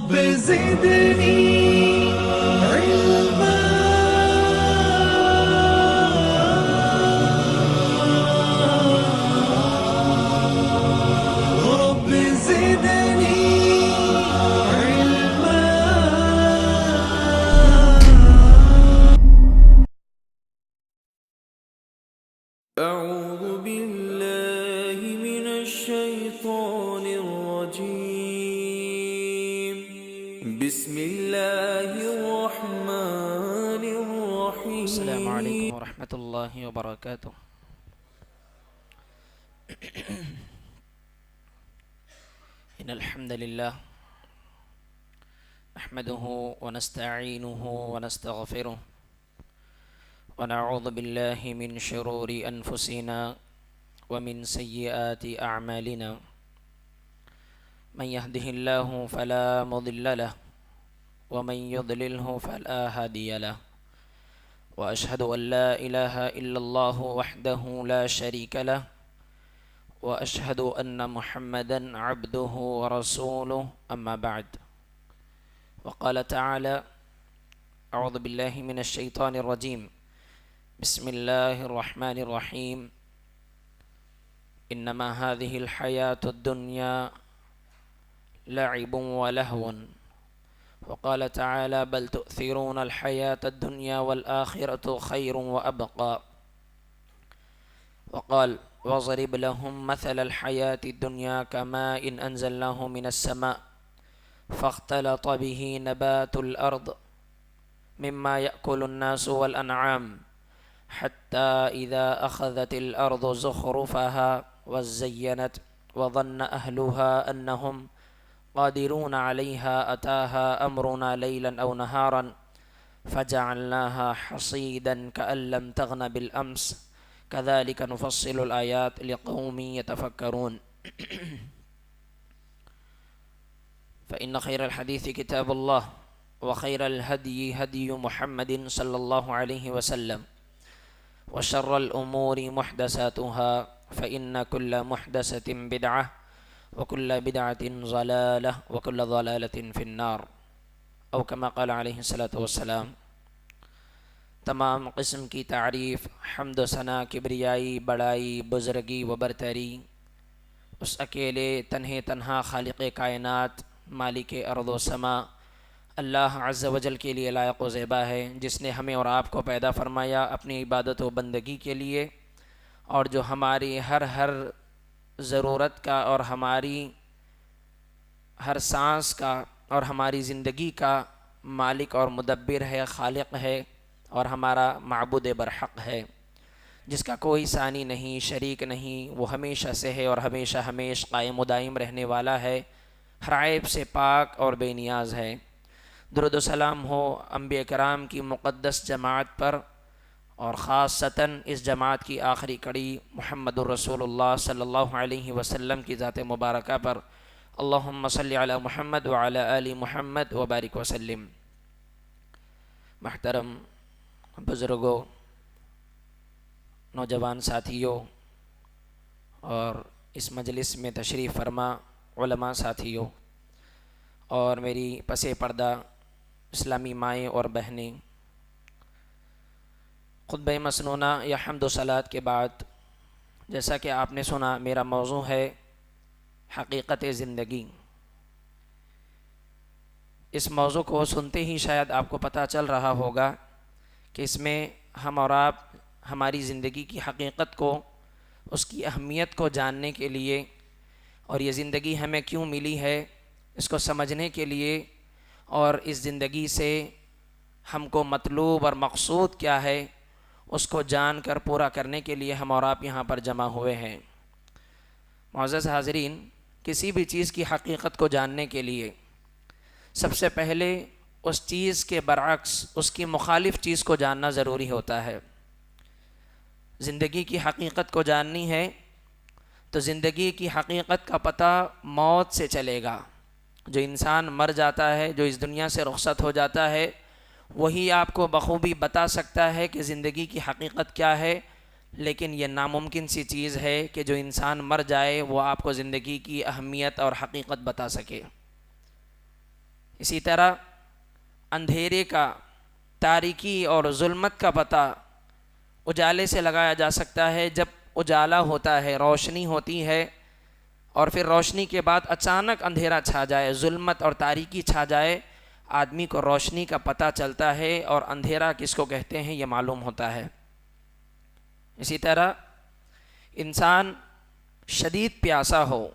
رب زدني علما. رب زدني علما. أعوذ بالله من الشيطان الرجيم. بسم الله الرحمن الرحيم. السلام عليكم ورحمة الله وبركاته. إن الحمد لله نحمده ونستعينه ونستغفره ونعوذ بالله من شرور أنفسنا ومن سيئات أعمالنا. من يهده الله فلا مضل له ومن يضلله فلا هادي له. وأشهد أن لا إله إلا الله وحده لا شريك له وأشهد أن محمدا عبده ورسوله. أما بعد، وقال تعالى: أعوذ بالله من الشيطان الرجيم. بسم الله الرحمن الرحيم. إنما هذه الحياة الدنيا لعب ولهو. وقال تعالى: بل تؤثرون الحياة الدنيا والآخرة خير وأبقى. وقال: واضرب لهم مثل الحياة الدنيا كماء أنزلناه من السماء فاختلط به نبات الأرض مما يأكل الناس والأنعام حتى إذا أخذت الأرض زخرفها وزينت وظن أهلها أنهم قادرون عليها أتاها أمرنا ليلا أو نهارا فجعلناها حصيدا كأن لم تغن بالأمس كذلك نفصل الآيات لقوم يتفكرون. فإن خير الحديث كتاب الله وخير الهدي هدي محمد صلى الله عليه وسلم وشر الأمور محدثاتها فإن كل محدثة بدعة وكل بدعة ضلالة وكل ضلالة في النار، أو كما قال عليه الصلاة والسلام. تمام قسم کی تعریف، حمد و ثنا، کبریائی، بڑائی، بزرگی و برتری اس اکیلے تنہا خالق کائنات، مالک ارض و سما اللہ عز و جل کے لیے لائق و زیبا ہے، جس نے ہمیں اور آپ کو پیدا فرمایا اپنی عبادت و بندگی کے لیے، اور جو ہماری ہر ضرورت کا اور ہماری ہر سانس کا اور ہماری زندگی کا مالک اور مدبر ہے، خالق ہے اور ہمارا معبود برحق ہے، جس کا کوئی ثانی نہیں، شریک نہیں. وہ ہمیشہ سے ہے اور ہمیشہ ہمیش قائم و دائم رہنے والا ہے، ہر عیب سے پاک اور بے نیاز ہے. درود و سلام ہو انبیاء کرام کی مقدس جماعت پر، اور خاصتاً اس جماعت کی آخری کڑی محمد الرسول اللہ صلی اللہ علیہ وسلم کی ذات مبارکہ پر. اللہم صلی علی محمد وعلی آل محمد وبارک وسلم. محترم بزرگوں، نوجوان ساتھیوں اور اس مجلس میں تشریف فرما علماء ساتھیوں اور میری پس پردہ اسلامی مائیں اور بہنیں، خطبہ مسنونہ یا حمد و صلوات کے بعد جیسا کہ آپ نے سنا، میرا موضوع ہے حقیقت زندگی. اس موضوع کو سنتے ہی شاید آپ کو پتہ چل رہا ہوگا کہ اس میں ہم اور آپ ہماری زندگی کی حقیقت کو، اس کی اہمیت کو جاننے کے لیے، اور یہ زندگی ہمیں کیوں ملی ہے اس کو سمجھنے کے لیے، اور اس زندگی سے ہم کو مطلوب اور مقصود کیا ہے اس کو جان کر پورا کرنے کے لیے ہم اور آپ یہاں پر جمع ہوئے ہیں. معزز حاضرین، کسی بھی چیز کی حقیقت کو جاننے کے لیے سب سے پہلے اس چیز کے برعکس اس کی مخالف چیز کو جاننا ضروری ہوتا ہے. زندگی کی حقیقت کو جاننی ہے تو زندگی کی حقیقت کا پتہ موت سے چلے گا. جو انسان مر جاتا ہے، جو اس دنیا سے رخصت ہو جاتا ہے، وہی آپ کو بخوبی بتا سکتا ہے کہ زندگی کی حقیقت کیا ہے، لیکن یہ ناممکن سی چیز ہے کہ جو انسان مر جائے وہ آپ کو زندگی کی اہمیت اور حقیقت بتا سکے. اسی طرح اندھیرے کا، تاریکی اور ظلمت کا پتہ اجالے سے لگایا جا سکتا ہے۔ جب اجالا ہوتا ہے، روشنی ہوتی ہے، اور پھر روشنی کے بعد اچانک اندھیرا چھا جائے، ظلمت اور تاریکی چھا جائے، آدمی کو روشنی کا پتہ چلتا ہے اور اندھیرا کس کو کہتے ہیں یہ معلوم ہوتا ہے۔ اسی طرح انسان شدید پیاسا ہو،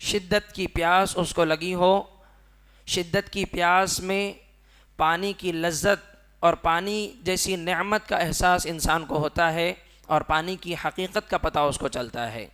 شدت کی پیاس اس کو لگی ہو، شدت کی پیاس میں پانی کی لذت اور پانی جیسی نعمت کا احساس انسان کو ہوتا ہے، اور پانی کی حقیقت کا پتہ اس کو چلتا ہے۔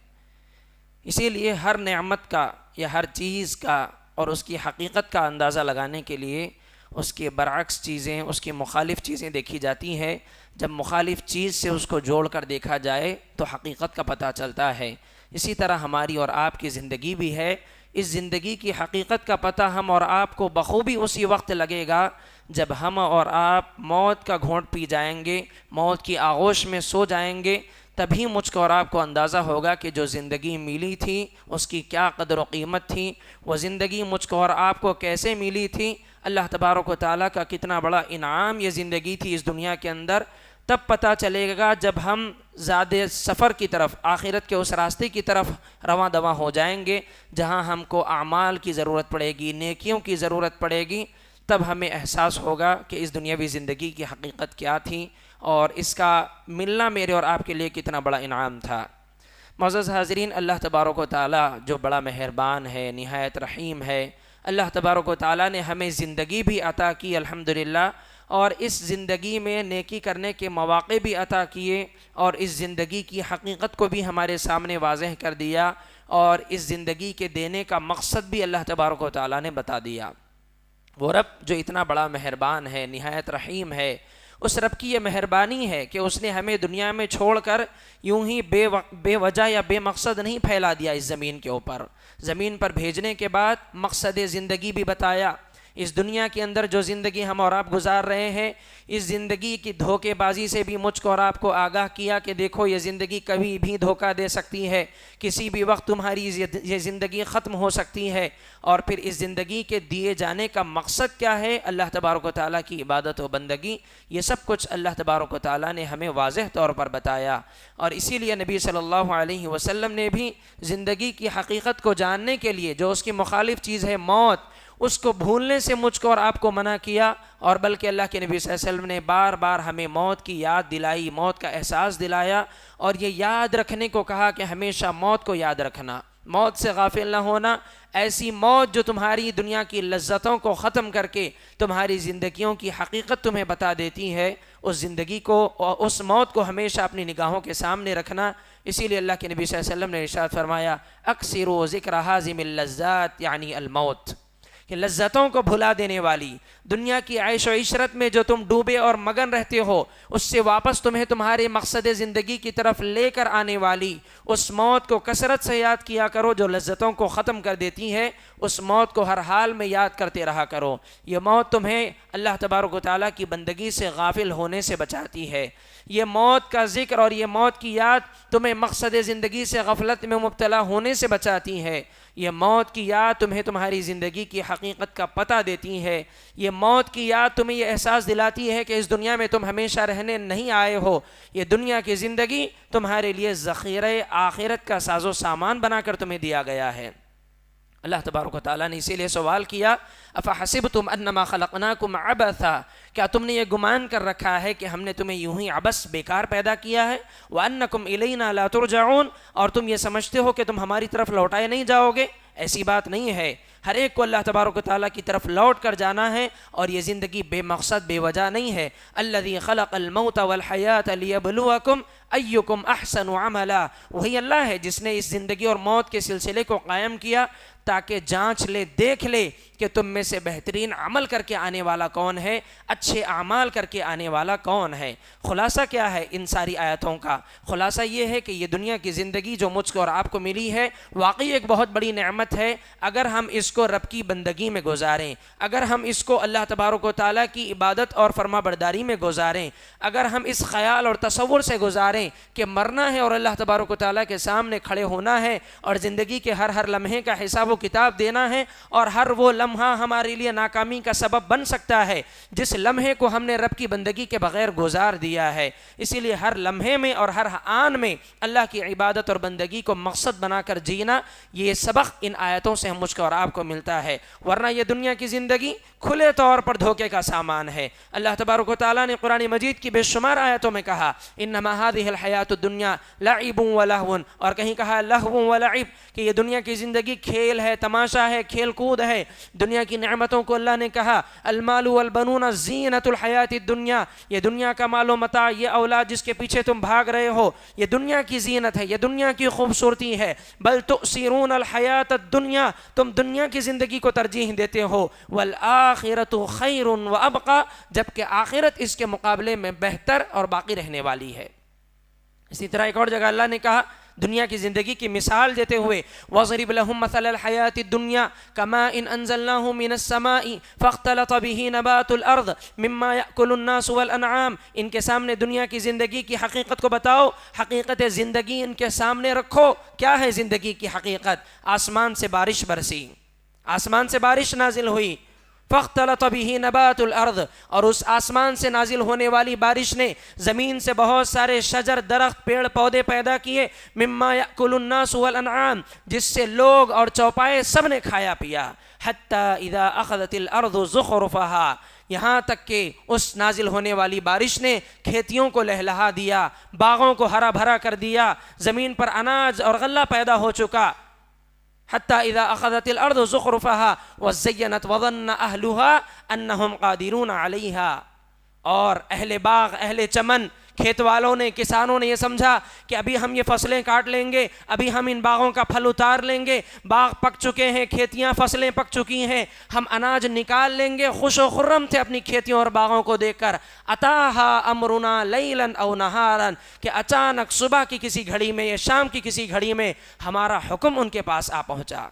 اسی لیے ہر نعمت کا یا ہر چیز کا اور اس کی حقیقت کا اندازہ لگانے کے لیے اس کے برعکس چیزیں، اس کی مخالف چیزیں دیکھی جاتی ہیں۔ جب مخالف چیز سے اس کو جوڑ کر دیکھا جائے تو حقیقت کا پتہ چلتا ہے۔ اسی طرح ہماری اور آپ کی زندگی بھی ہے۔ اس زندگی کی حقیقت کا پتہ ہم اور آپ کو بخوبی اسی وقت لگے گا جب ہم اور آپ موت کا گھونٹ پی جائیں گے، موت کی آغوش میں سو جائیں گے، تبھی مجھ کو اور آپ کو اندازہ ہوگا کہ جو زندگی ملی تھی اس کی کیا قدر و قیمت تھی، وہ زندگی مجھ کو اور آپ کو کیسے ملی تھی، اللہ تبارک و تعالیٰ کا کتنا بڑا انعام یہ زندگی تھی اس دنیا کے اندر۔ تب پتہ چلے گا جب ہم زیادہ سفر کی طرف، آخرت کے اس راستے کی طرف رواں دواں ہو جائیں گے جہاں ہم کو اعمال کی ضرورت پڑے گی، نیکیوں کی ضرورت پڑے گی، تب ہمیں احساس ہوگا کہ اس دنیاوی زندگی کی حقیقت کیا تھی اور اس کا ملنا میرے اور آپ کے لیے کتنا بڑا انعام تھا۔ معزز حاضرین، اللہ تبارک و تعالیٰ جو بڑا مہربان ہے، نہایت رحیم ہے، اللہ تبارک و تعالیٰ نے ہمیں زندگی بھی عطا کی الحمدللہ، اور اس زندگی میں نیکی کرنے کے مواقع بھی عطا کیے، اور اس زندگی کی حقیقت کو بھی ہمارے سامنے واضح کر دیا، اور اس زندگی کے دینے کا مقصد بھی اللہ تبارک و تعالیٰ نے بتا دیا۔ وہ رب جو اتنا بڑا مہربان ہے، نہایت رحیم ہے، اس رب کی یہ مہربانی ہے کہ اس نے ہمیں دنیا میں چھوڑ کر یوں ہی بے وجہ یا بے مقصد نہیں پھیلا دیا اس زمین کے اوپر۔ زمین پر بھیجنے کے بعد مقصد زندگی بھی بتایا۔ اس دنیا کے اندر جو زندگی ہم اور آپ گزار رہے ہیں، اس زندگی کی دھوکے بازی سے بھی مجھ کو اور آپ کو آگاہ کیا کہ دیکھو یہ زندگی کبھی بھی دھوکہ دے سکتی ہے، کسی بھی وقت تمہاری یہ زندگی ختم ہو سکتی ہے، اور پھر اس زندگی کے دیے جانے کا مقصد کیا ہے، اللہ تبارک و تعالیٰ کی عبادت و بندگی، یہ سب کچھ اللہ تبارک و تعالیٰ نے ہمیں واضح طور پر بتایا۔ اور اسی لیے نبی صلی اللہ علیہ وسلم نے بھی زندگی کی حقیقت کو جاننے کے لیے جو اس کی مخالف چیز ہے موت، اس کو بھولنے سے مجھ کو اور آپ کو منع کیا، اور بلکہ اللہ کے نبی صلی اللہ علیہ وسلم نے بار بار ہمیں موت کی یاد دلائی، موت کا احساس دلایا، اور یہ یاد رکھنے کو کہا کہ ہمیشہ موت کو یاد رکھنا، موت سے غافل نہ ہونا۔ ایسی موت جو تمہاری دنیا کی لذتوں کو ختم کر کے تمہاری زندگیوں کی حقیقت تمہیں بتا دیتی ہے، اس زندگی کو، اس موت کو ہمیشہ اپنی نگاہوں کے سامنے رکھنا۔ اسی لیے اللہ کے نبی صلی اللہ علیہ وسلم نے ارشاد فرمایا، اکثروا ذکر حازم اللذات، یعنی الموت، کہ لذتوں کو بھلا دینے والی، دنیا کی عیش و عشرت میں جو تم ڈوبے اور مگن رہتے ہو، اس سے واپس تمہیں تمہارے مقصد زندگی کی طرف لے کر آنے والی اس موت کو کثرت سے یاد کیا کرو جو لذتوں کو ختم کر دیتی ہے۔ اس موت کو ہر حال میں یاد کرتے رہا کرو۔ یہ موت تمہیں اللہ تبارک و تعالیٰ کی بندگی سے غافل ہونے سے بچاتی ہے۔ یہ موت کا ذکر اور یہ موت کی یاد تمہیں مقصد زندگی سے غفلت میں مبتلا ہونے سے بچاتی ہے۔ یہ موت کی یاد تمہیں تمہاری زندگی کی حقیقت کا پتہ دیتی ہے۔ یہ موت کی یاد تمہیں یہ احساس دلاتی ہے کہ اس دنیا میں تم ہمیشہ رہنے نہیں آئے ہو، یہ دنیا کی زندگی تمہارے لیے ذخیرہ آخرت کا ساز و سامان بنا کر تمہیں دیا گیا ہے۔ اللہ تبارک و تعالیٰ نے اسی لیے سوال کیا، افحسبتم انما خلقناکم عبثا، کیا تم نے یہ گمان کر رکھا ہے کہ ہم نے تمہیں یوں ہی عبث بیکار پیدا کیا ہے، وانکم الینا لا ترجعون، اور تم یہ سمجھتے ہو کہ تم ہماری طرف لوٹائے نہیں جاؤ گے؟ ایسی بات نہیں ہے، ہر ایک کو اللہ تبارک و تعالیٰ کی طرف لوٹ کر جانا ہے، اور یہ زندگی بے مقصد بے وجہ نہیں ہے۔ الذی خلق الموت والحیات لیبلوکم ایکم احسن عملا، وہی اللہ ہے جس نے اس زندگی اور موت کے سلسلے کو قائم کیا تاکہ جانچ لے، دیکھ لے کہ تم میں سے بہترین عمل کر کے آنے والا کون ہے، اچھے اعمال کر کے آنے والا کون ہے۔ خلاصہ کیا ہے ان ساری آیتوں کا؟ خلاصہ یہ ہے کہ یہ دنیا کی زندگی جو مجھ کو اور آپ کو ملی ہے واقعی ایک بہت بڑی نعمت ہے، اگر ہم اس کو رب کی بندگی میں گزاریں، اگر ہم اس کو اللہ تبارک و تعالیٰ کی عبادت اور فرما برداری میں گزاریں، اگر ہم اس خیال اور تصور سے گزاریں گزاریں کہ مرنا ہے اور اللہ تبارک و تعالیٰ کے سامنے کھڑے ہونا ہے، اور زندگی کے ہر لمحے کا حساب و کتاب دینا ہے، اور ہر وہ لمحہ ہمارے لیے ناکامی کا سبب بن سکتا ہے جس لمحے کو ہم نے رب کی بندگی کے بغیر گزار دیا ہے۔ اسی لیے ہر لمحے میں اور ہر آن میں اللہ کی عبادت اور بندگی کو مقصد بنا کر جینا، یہ سبق ان آیتوں سے مجھ کو اور آپ کو ملتا ہے۔ ورنہ یہ دنیا کی زندگی کھلے طور پر دھوکے کا سامان ہے۔ اللہ تبارک و تعالیٰ نے قرآن مجید کی بے شمار آیتوں میں کہا انما هذه الحیات الدنیا لعب ولہو، اور کہیں کہا لہو ولعب، کہ یہ دنیا کی زندگی کھیل ہے، تماشا ہے، کھیل کود ہے۔ دنیا کی نعمتوں کو اللہ نے کہا المال والبنون زینت الحیات الدنیا، یہ دنیا کا مال و متاع، یہ اولاد جس کے پیچھے تم بھاگ رہے ہو، یہ دنیا کی زینت ہے، یہ دنیا کی خوبصورتی ہے۔ بل تؤثرون الحیات الدنیا، تم دنیا کی زندگی کو ترجیح دیتے ہو، والآخرۃ خیر وابقی، جبکہ آخرت اس کے مقابلے میں بہتر اور باقی رہنے والی ہے۔ اسی طرح ایک اور جگہ اللہ نے کہا دنیا کی زندگی کی مثال دیتے ہوئے وَضْرِبْ لَهُمْ مَثَلَ الْحَيَاةِ الدُّنْيَا كَمَاءٍ أَنزَلْنَاهُ مِنَ السَّمَاءِ فَاخْتَلَطَ بِهِ نَبَاتُ الْأَرْضِ مِمَّا يَأْكُلُ النَّاسُ وَالْأَنْعَامُ، ان کے سامنے دنیا کی زندگی کی حقیقت کو بتاؤ، حقیقت زندگی ان کے سامنے رکھو۔ کیا ہے زندگی کی حقیقت؟ آسمان سے بارش برسی، آسمان سے بارش نازل ہوئی، فاختلط به نبات الارض، اور اس آسمان سے نازل ہونے والی بارش نے زمین سے بہت سارے شجر، درخت، پیڑ پودے پیدا کیے، مما یأکل الناس والانعام، جس سے لوگ اور چوپائے سب نے کھایا پیا، حتی اذا اخذت الارض زخرفها، یہاں تک کہ اس نازل ہونے والی بارش نے کھیتیوں کو لہلہا دیا، باغوں کو ہرا بھرا کر دیا، زمین پر اناج اور غلہ پیدا ہو چکا۔ حتی اذا اخذت الارض زخرفها وزینت وظن اہلها انہم قادرون علیہا، اور اہل باغ، اہل چمن، کھیت والوں نے، کسانوں نے یہ سمجھا کہ ابھی ہم یہ فصلیں کاٹ لیں گے، ابھی ہم ان باغوں کا پھل اتار لیں گے، باغ پک چکے ہیں، کھیتیاں، فصلیں پک چکی ہیں، ہم اناج نکال لیں گے۔ خوش و خرم تھے اپنی کھیتیوں اور باغوں کو دیکھ کر۔ اتاہا امرنا لیلا او نہارا، کہ اچانک صبح کی کسی گھڑی میں یا شام کی کسی گھڑی میں ہمارا حکم ان کے پاس آ پہنچا۔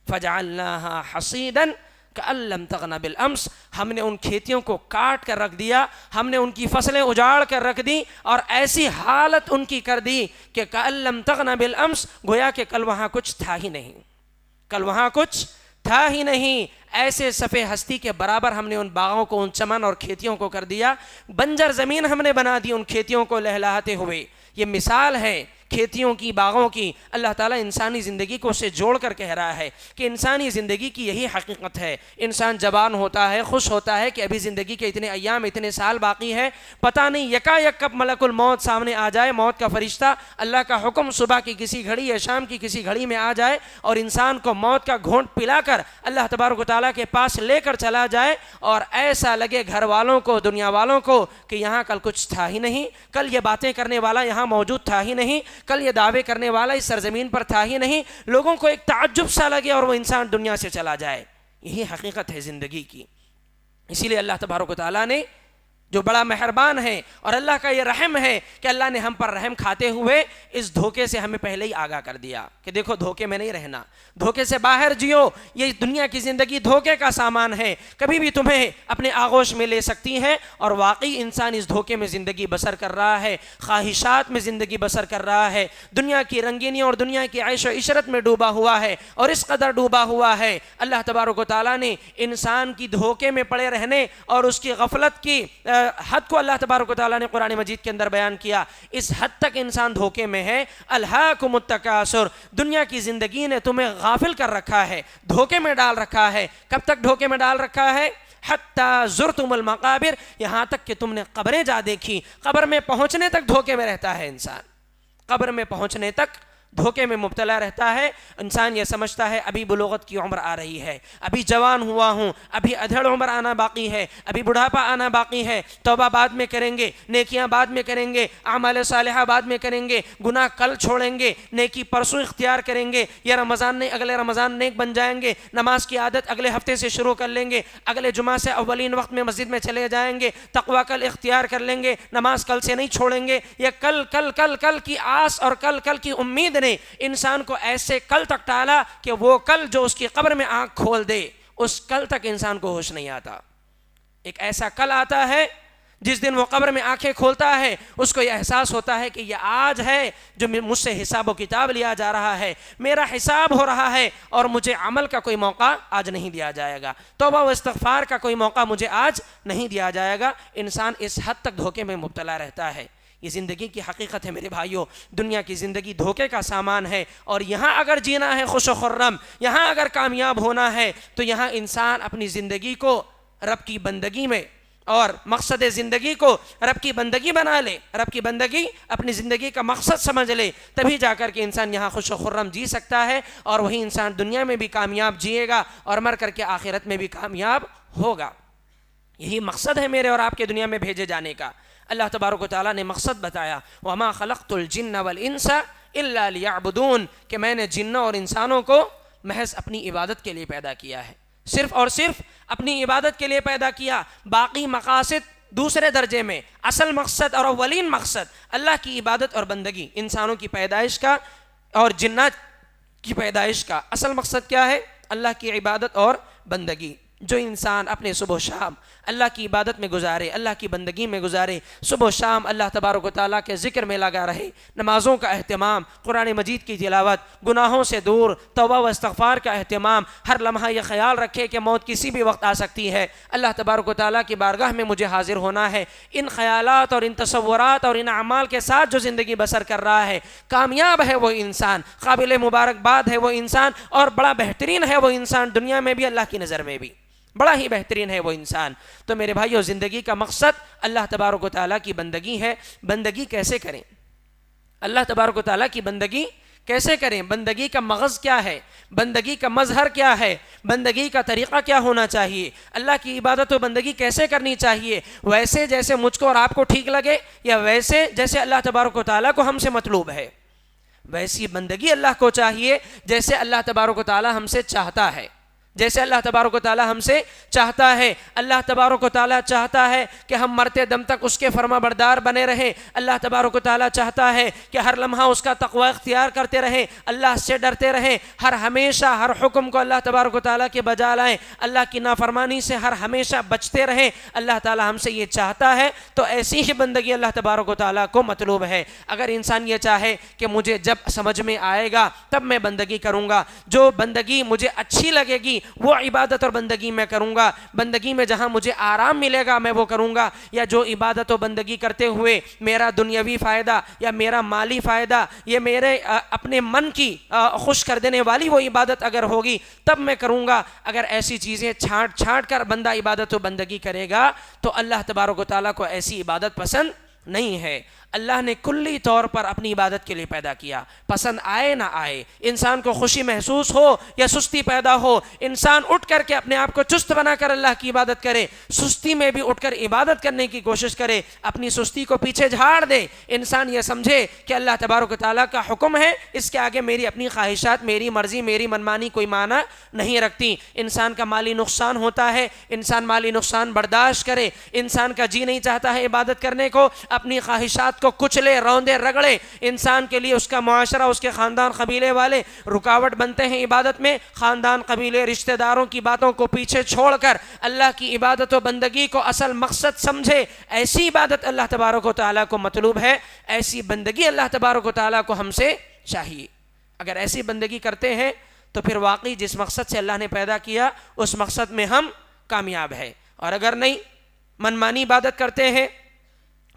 فجعلناها حصیدا کأن لم تغن بالامس، ہم نے ان کھیتیوں کو کاٹ کر رکھ دیا، ہم نے ان کی فصلیں اجاڑ کر رکھ دی، اور ایسی حالت ان کی کر دی کہ کأن لم تغن بالامس، گویا کہ کل وہاں کچھ تھا ہی نہیں، کل وہاں کچھ تھا ہی نہیں۔ ایسے صفے ہستی کے برابر ہم نے ان باغوں کو، ان چمن اور کھیتیوں کو کر دیا، بنجر زمین ہم نے بنا دی ان کھیتیوں کو لہلاتے ہوئے۔ یہ مثال ہے کھیتیوں کی، باغوں کی۔ اللہ تعالیٰ انسانی زندگی کو اسے جوڑ کر کہہ رہا ہے کہ انسانی زندگی کی یہی حقیقت ہے۔ انسان جوان ہوتا ہے، خوش ہوتا ہے کہ ابھی زندگی کے اتنے ایام، اتنے سال باقی ہے، پتہ نہیں یکا یک کب ملک الموت سامنے آ جائے، موت کا فرشتہ، اللہ کا حکم صبح کی کسی گھڑی یا شام کی کسی گھڑی میں آ جائے اور انسان کو موت کا گھونٹ پلا کر اللہ تبارک و تعالیٰ کے پاس لے کر چلا جائے، اور ایسا لگے گھر والوں کو، دنیا والوں کو کہ یہاں کل کچھ تھا ہی نہیں، کل یہ باتیں کرنے والا یہاں موجود تھا ہی نہیں، کل یہ دعوے کرنے والا اس سرزمین پر تھا ہی نہیں، لوگوں کو ایک تعجب سا لگے اور وہ انسان دنیا سے چلا جائے۔ یہی حقیقت ہے زندگی کی۔ اسی لیے اللہ تبارک و تعالیٰ نے، جو بڑا مہربان ہے، اور اللہ کا یہ رحم ہے کہ اللہ نے ہم پر رحم کھاتے ہوئے اس دھوکے سے ہمیں پہلے ہی آگاہ کر دیا کہ دیکھو دھوکے میں نہیں رہنا، دھوکے سے باہر جیو، یہ دنیا کی زندگی دھوکے کا سامان ہے، کبھی بھی تمہیں اپنے آغوش میں لے سکتی ہے۔ اور واقعی انسان اس دھوکے میں زندگی بسر کر رہا ہے، خواہشات میں زندگی بسر کر رہا ہے، دنیا کی رنگینیوں اور دنیا کی عیش و عشرت میں ڈوبا ہوا ہے، اور اس قدر ڈوبا ہوا ہے اللہ تبارک و تعالیٰ نے انسان کی دھوکے میں پڑے رہنے اور اس کی غفلت کی حد کو اللہ تبارک و تعالیٰ نے قرآن مجید کے اندر بیان کیا۔ اس حد تک انسان دھوکے میں ہے۔ الہاکم التکاثر، دنیا کی زندگی نے تمہیں غافل کر رکھا ہے، دھوکے میں ڈال رکھا ہے۔ کب تک دھوکے میں ڈال رکھا ہے؟ حتی زرتم المقابر، یہاں تک کہ تم نے قبریں جا دیکھی۔ قبر میں پہنچنے تک دھوکے میں رہتا ہے انسان، قبر میں پہنچنے تک دھوکے میں مبتلا رہتا ہے۔ انسان یہ سمجھتا ہے ابھی بلوغت کی عمر آ رہی ہے، ابھی جوان ہوا ہوں، ابھی ادھڑ عمر آنا باقی ہے، ابھی بڑھاپا آنا باقی ہے، توبہ بعد میں کریں گے، نیکیاں بعد میں کریں گے، اعمال صالحہ بعد میں کریں گے، گناہ کل چھوڑیں گے، نیکی پرسوں اختیار کریں گے، یہ رمضان نہیں اگلے رمضان نیک بن جائیں گے، نماز کی عادت اگلے ہفتے سے شروع کر لیں گے، اگلے جمعہ سے اولین وقت میں مسجد میں چلے جائیں گے، تقویٰ کل اختیار کر لیں گے، نماز کل سے نہیں چھوڑیں گے۔ یہ کل کل کل کل کی آس اور کل کل کی امید نے انسان کو ایسے کل تک ٹالا کہ وہ کل جو اس کی قبر میں آنکھ کھول دے، اس کل تک انسان کو ہوش نہیں آتا۔ ایک ایسا کل آتا ہے جس دن وہ قبر میں آنکھیں کھولتا ہے اس کو یہ احساس ہوتا ہے کہ یہ آج ہے جو مجھ سے حساب و کتاب لیا جا رہا ہے، میرا حساب ہو رہا ہے اور مجھے عمل کا کوئی موقع آج نہیں دیا جائے گا، توبہ و استغفار کا کوئی موقع مجھے آج نہیں دیا جائے گا۔ انسان اس حد تک دھوکے میں مبتلا رہتا ہے۔ یہ زندگی کی حقیقت ہے میرے بھائیوں، دنیا کی زندگی دھوکے کا سامان ہے، اور یہاں اگر جینا ہے خوش و خرم، یہاں اگر کامیاب ہونا ہے تو یہاں انسان اپنی زندگی کو رب کی بندگی میں اور مقصد زندگی کو رب کی بندگی بنا لے، رب کی بندگی اپنی زندگی کا مقصد سمجھ لے، تبھی جا کر کے انسان یہاں خوش و خرم جی سکتا ہے، اور وہی انسان دنیا میں بھی کامیاب جیے گا اور مر کر کے آخرت میں بھی کامیاب ہوگا۔ یہی مقصد ہے میرے اور آپ کے دنیا میں بھیجے جانے کا۔ اللہ تبارک و تعالیٰ نے مقصد بتایا، وَمَا خَلَقْتُ الْجِنَّ وَالْإِنسَ إِلَّا لِيَعْبُدُونَ، کہ میں نے جنوں اور انسانوں کو محض اپنی عبادت کے لیے پیدا کیا ہے، صرف اور صرف اپنی عبادت کے لیے پیدا کیا۔ باقی مقاصد دوسرے درجے میں، اصل مقصد اور اولین مقصد اللہ کی عبادت اور بندگی، انسانوں کی پیدائش کا اور جنات کی پیدائش کا اصل مقصد کیا ہے؟ اللہ کی عبادت اور بندگی۔ جو انسان اپنے صبح و شام اللہ کی عبادت میں گزارے، اللہ کی بندگی میں گزارے، صبح و شام اللہ تبارک و تعالیٰ کے ذکر میں لگا رہے، نمازوں کا اہتمام، قرآن مجید کی تلاوت، گناہوں سے دور، توبہ و استغفار کا اہتمام، ہر لمحہ یہ خیال رکھے کہ موت کسی بھی وقت آ سکتی ہے، اللہ تبارک و تعالیٰ کی بارگاہ میں مجھے حاضر ہونا ہے، ان خیالات اور ان تصورات اور ان اعمال کے ساتھ جو زندگی بسر کر رہا ہے، کامیاب ہے وہ انسان، قابل مبارکباد ہے وہ انسان، اور بڑا بہترین ہے وہ انسان دنیا میں بھی اللہ کی نظر میں بھی، بڑا ہی بہترین ہے وہ انسان۔ تو میرے بھائیو، زندگی کا مقصد اللہ تبارک و تعالیٰ کی بندگی ہے۔ بندگی کیسے کریں؟ اللہ تبارک و تعالیٰ کی بندگی کیسے کریں؟ بندگی کا مغز کیا ہے؟ بندگی کا مظہر کیا ہے؟ بندگی کا طریقہ کیا ہونا چاہیے؟ اللہ کی عبادت و بندگی کیسے کرنی چاہیے؟ ویسے جیسے مجھ کو اور آپ کو ٹھیک لگے، یا ویسے جیسے اللہ تبارک و تعالیٰ کو ہم سے مطلوب ہے؟ ویسی بندگی اللہ کو چاہیے جیسے اللہ تبارک و تعالیٰ ہم سے چاہتا ہے، جیسے اللہ تبارک و تعالیٰ ہم سے چاہتا ہے۔ اللہ تبارک و تعالیٰ چاہتا ہے کہ ہم مرتے دم تک اس کے فرما بردار بنے رہیں۔ اللہ تبارک و تعالیٰ چاہتا ہے کہ ہر لمحہ اس کا تقوی اختیار کرتے رہیں، اللہ سے ڈرتے رہیں، ہر ہمیشہ ہر حکم کو اللہ تبارک و تعالیٰ کے بجا لائیں، اللہ کی نافرمانی سے ہر ہمیشہ بچتے رہیں۔ اللہ تعالیٰ ہم سے یہ چاہتا ہے، تو ایسی ہی بندگی اللہ تبارک و تعالیٰ کو مطلوب ہے۔ اگر انسان یہ چاہے کہ مجھے جب سمجھ میں آئے گا تب میں بندگی کروں گا، جو بندگی مجھے اچھی لگے گی وہ عبادت اور بندگی میں کروں گا، بندگی میں جہاں مجھے آرام ملے گا میں وہ کروں گا، یا جو عبادت و بندگی کرتے ہوئے میرا دنیاوی فائدہ یا میرا مالی فائدہ، یہ میرے اپنے من کی خوش کر دینے والی وہ عبادت اگر ہوگی تب میں کروں گا۔ اگر ایسی چیزیں چھانٹ چھانٹ کر بندہ عبادت و بندگی کرے گا تو اللہ تبارک و تعالیٰ کو ایسی عبادت پسند نہیں ہے۔ اللہ نے کلی طور پر اپنی عبادت کے لیے پیدا کیا، پسند آئے نہ آئے، انسان کو خوشی محسوس ہو یا سستی پیدا ہو، انسان اٹھ کر کے اپنے آپ کو چست بنا کر اللہ کی عبادت کرے، سستی میں بھی اٹھ کر عبادت کرنے کی کوشش کرے، اپنی سستی کو پیچھے جھاڑ دے، انسان یہ سمجھے کہ اللہ تبارک و تعالیٰ کا حکم ہے، اس کے آگے میری اپنی خواہشات، میری مرضی، میری منمانی کوئی معنی نہیں رکھتی۔ انسان کا مالی نقصان ہوتا ہے، انسان مالی نقصان برداشت کرے، انسان کا جی نہیں چاہتا ہے عبادت کرنے کو، اپنی خواہشات کو کچلے، روندے، رگڑے، انسان کے لیے اس کا معاشرہ، اس کے خاندان قبیلے والے رکاوٹ بنتے ہیں عبادت میں، خاندان قبیلے رشتہ داروں کی باتوں کو پیچھے چھوڑ کر اللہ کی عبادت و بندگی کو اصل مقصد سمجھے۔ ایسی عبادت اللہ تبارک و تعالیٰ کو مطلوب ہے، ایسی بندگی اللہ تبارک و تعالیٰ کو ہم سے چاہیے۔ اگر ایسی بندگی کرتے ہیں تو پھر واقعی جس مقصد سے اللہ نے پیدا کیا اس مقصد میں ہم کامیاب ہیں، اور اگر نہیں، منمانی عبادت کرتے ہیں،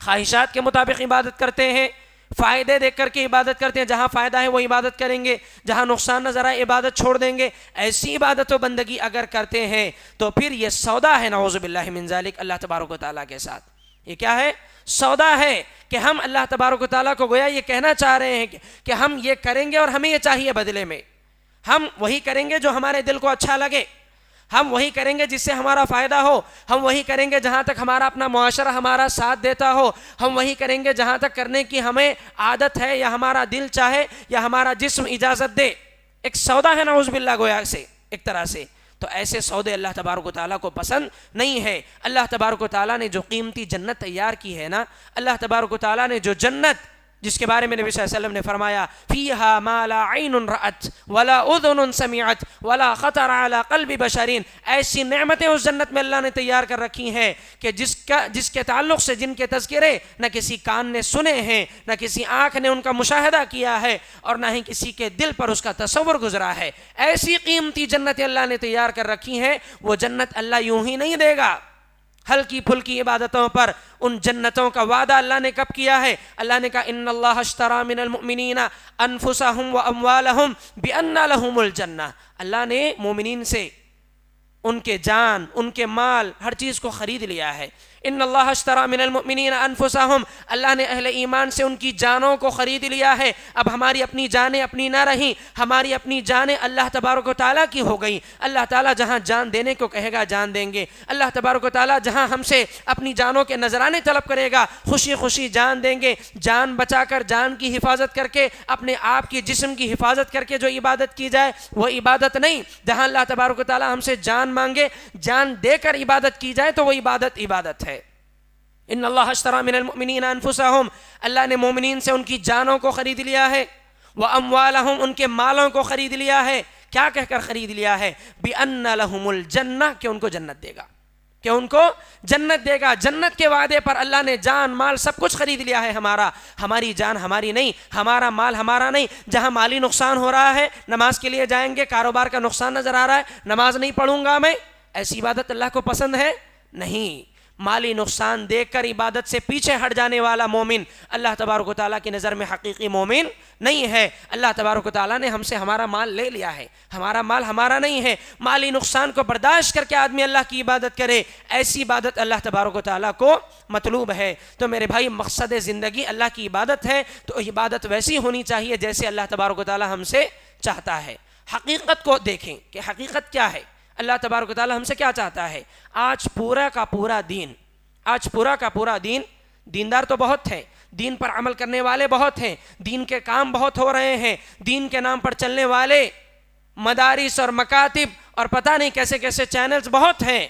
خواہشات کے مطابق عبادت کرتے ہیں، فائدے دیکھ کر کے عبادت کرتے ہیں، جہاں فائدہ ہے وہ عبادت کریں گے، جہاں نقصان نظر آئے عبادت چھوڑ دیں گے، ایسی عبادت و بندگی اگر کرتے ہیں تو پھر یہ سودا ہے نعوذ باللہ من ذالک اللہ تبارک و تعالیٰ کے ساتھ۔ یہ کیا ہے؟ سودا ہے کہ ہم اللہ تبارک و تعالیٰ کو گویا یہ کہنا چاہ رہے ہیں کہ ہم یہ کریں گے اور ہمیں یہ چاہیے بدلے میں، ہم وہی کریں گے جو ہمارے دل کو اچھا لگے، ہم وہی کریں گے جس سے ہمارا فائدہ ہو، ہم وہی کریں گے جہاں تک ہمارا اپنا معاشرہ ہمارا ساتھ دیتا ہو، ہم وہی کریں گے جہاں تک کرنے کی ہمیں عادت ہے یا ہمارا دل چاہے یا ہمارا جسم اجازت دے۔ ایک سودا ہے نعوذ باللہ گویا سے ایک طرح سے۔ تو ایسے سودے اللہ تبارک و تعالیٰ کو پسند نہیں ہے۔ اللہ تبارک و تعالیٰ نے جو قیمتی جنت تیار کی ہے نا، اللہ تبارک و تعالیٰ نے جو جنت جس کے بارے میں نبی صلی اللہ علیہ وسلم نے فرمایا فیہا ما لا عین رأت ولا اذن سمعت ولا خطر علی قلب بشرین، ایسی نعمتیں اس جنت میں اللہ نے تیار کر رکھی ہیں کہ جس کے تعلق سے جن کے تذکرے نہ کسی کان نے سنے ہیں، نہ کسی آنکھ نے ان کا مشاہدہ کیا ہے، اور نہ ہی کسی کے دل پر اس کا تصور گزرا ہے۔ ایسی قیمتی جنتیں اللہ نے تیار کر رکھی ہیں، وہ جنت اللہ یوں ہی نہیں دے گا۔ ہلکی پھلکی عبادتوں پر ان جنتوں کا وعدہ اللہ نے کب کیا ہے؟ اللہ نے کہا ان اللہ اشترى من المؤمنین انفسهم واموالهم بان لهم الجنہ، اللہ نے مومنین سے ان کے جان، ان کے مال، ہر چیز کو خرید لیا ہے۔ ان اللہ اشترى من المؤمنین انفسهم، اللہ نے اہل ایمان سے ان کی جانوں کو خرید لیا ہے۔ اب ہماری اپنی جانیں اپنی نہ رہیں، ہماری اپنی جانیں اللہ تبارک و تعالیٰ کی ہو گئیں۔ اللہ تعالیٰ جہاں جان دینے کو کہے گا جان دیں گے، اللہ تبارک و تعالیٰ جہاں ہم سے اپنی جانوں کے نذرانے طلب کرے گا خوشی خوشی جان دیں گے۔ جان بچا کر، جان کی حفاظت کر کے، اپنے آپ کی جسم کی حفاظت کر کے جو عبادت کی جائے وہ عبادت نہیں۔ جہاں اللہ تبارک و تعالیٰ ہم سے جان مانگے، جان دے کر عبادت کی جائے تو وہ عبادت ہے۔ ان اللہ اشترى من المؤمنین انفسهم، اللہ نے مومنین سے ان کی جانوں کو خرید لیا ہے، واموالهم، ان کے مالوں کو خرید لیا ہے۔ کیا کہہ کر خرید لیا ہے؟ بان لهم الجنہ، کہ ان کو جنت دے گا، کہ ان کو جنت دے گا۔ جنت کے وعدے پر اللہ نے جان مال سب کچھ خرید لیا ہے ہمارا۔ ہماری جان ہماری نہیں، ہمارا مال ہمارا نہیں۔ جہاں مالی نقصان ہو رہا ہے، نماز کے لیے جائیں گے، کاروبار کا نقصان نظر آ رہا ہے، نماز نہیں پڑھوں گا میں، ایسی عبادت اللہ کو پسند ہے؟ نہیں۔ مالی نقصان دیکھ کر عبادت سے پیچھے ہٹ جانے والا مومن اللہ تبارک و تعالیٰ کی نظر میں حقیقی مومن نہیں ہے۔ اللہ تبارک و تعالیٰ نے ہم سے ہمارا مال لے لیا ہے، ہمارا مال ہمارا نہیں ہے۔ مالی نقصان کو برداشت کر کے آدمی اللہ کی عبادت کرے، ایسی عبادت اللہ تبارک و تعالیٰ کو مطلوب ہے۔ تو میرے بھائی، مقصد زندگی اللہ کی عبادت ہے، تو عبادت ویسی ہونی چاہیے جیسے اللہ تبارک و تعالیٰ ہم سے چاہتا ہے۔ حقیقت کو دیکھیں کہ حقیقت کیا ہے، اللہ تبارک و تعالیٰ ہم سے کیا چاہتا ہے۔ آج پورا کا پورا دین، دیندار تو بہت ہیں، دین پر عمل کرنے والے بہت ہیں، دین کے کام بہت ہو رہے ہیں، دین کے نام پر چلنے والے مدارس اور مکاتب اور پتہ نہیں کیسے کیسے چینلز بہت ہیں۔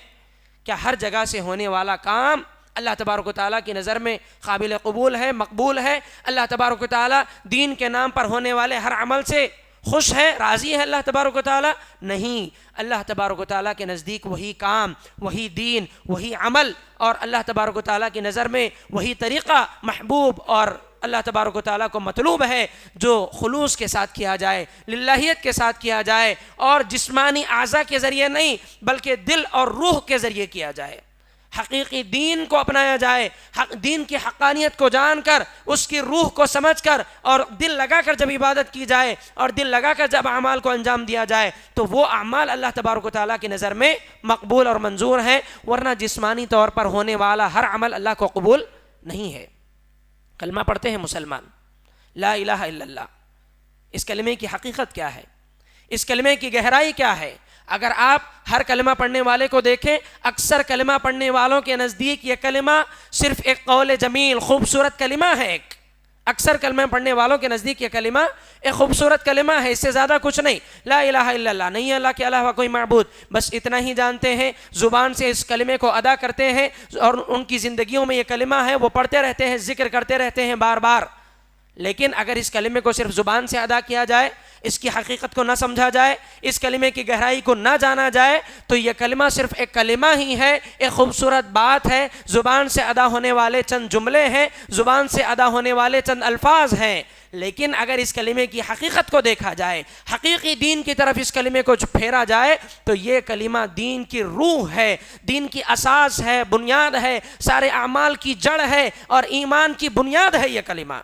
کیا ہر جگہ سے ہونے والا کام اللہ تبارک و تعالیٰ کی نظر میں قابل قبول ہے، مقبول ہے؟ اللہ تبارک و تعالیٰ دین کے نام پر ہونے والے ہر عمل سے خوش ہے، راضی ہے اللہ تبارک و تعالیٰ؟ نہیں۔ اللہ تبارک و تعالیٰ کے نزدیک وہی کام، وہی دین، وہی عمل، اور اللہ تبارک و تعالیٰ کی نظر میں وہی طریقہ محبوب اور اللہ تبارک و تعالیٰ کو مطلوب ہے جو خلوص کے ساتھ کیا جائے، للہیت کے ساتھ کیا جائے، اور جسمانی اعضاء کے ذریعے نہیں بلکہ دل اور روح کے ذریعے کیا جائے۔ حقیقی دین کو اپنایا جائے، دین کی حقانیت کو جان کر، اس کی روح کو سمجھ کر، اور دل لگا کر جب عبادت کی جائے اور دل لگا کر جب اعمال کو انجام دیا جائے تو وہ اعمال اللہ تبارک و تعالیٰ کی نظر میں مقبول اور منظور ہیں، ورنہ جسمانی طور پر ہونے والا ہر عمل اللہ کو قبول نہیں ہے۔ کلمہ پڑھتے ہیں مسلمان، لا الہ الا اللہ، اس کلمے کی حقیقت کیا ہے؟ اس کلمے کی گہرائی کیا ہے؟ اگر آپ ہر کلمہ پڑھنے والے کو دیکھیں، اکثر کلمہ پڑھنے والوں کے نزدیک یہ کلمہ صرف ایک قول جمیل، خوبصورت کلمہ ہے۔ اکثر کلمہ پڑھنے والوں کے نزدیک یہ کلمہ ایک خوبصورت کلمہ ہے، اس سے زیادہ کچھ نہیں۔ لا الہ الا اللہ، نہیں ہے اللہ کے علاوہ کوئی معبود، بس اتنا ہی جانتے ہیں، زبان سے اس کلمے کو ادا کرتے ہیں، اور ان کی زندگیوں میں یہ کلمہ ہے، وہ پڑھتے رہتے ہیں، ذکر کرتے رہتے ہیں بار بار۔ لیکن اگر اس کلمے کو صرف زبان سے ادا کیا جائے، اس کی حقیقت کو نہ سمجھا جائے، اس کلمے کی گہرائی کو نہ جانا جائے، تو یہ کلمہ صرف ایک کلمہ ہی ہے، ایک خوبصورت بات ہے، زبان سے ادا ہونے والے چند جملے ہیں، زبان سے ادا ہونے والے چند الفاظ ہیں۔ لیکن اگر اس کلمے کی حقیقت کو دیکھا جائے، حقیقی دین کی طرف اس کلمے کو پھیرا جائے، تو یہ کلمہ دین کی روح ہے، دین کی اساس ہے، بنیاد ہے، سارے اعمال کی جڑ ہے، اور ایمان کی بنیاد ہے یہ کلمہ۔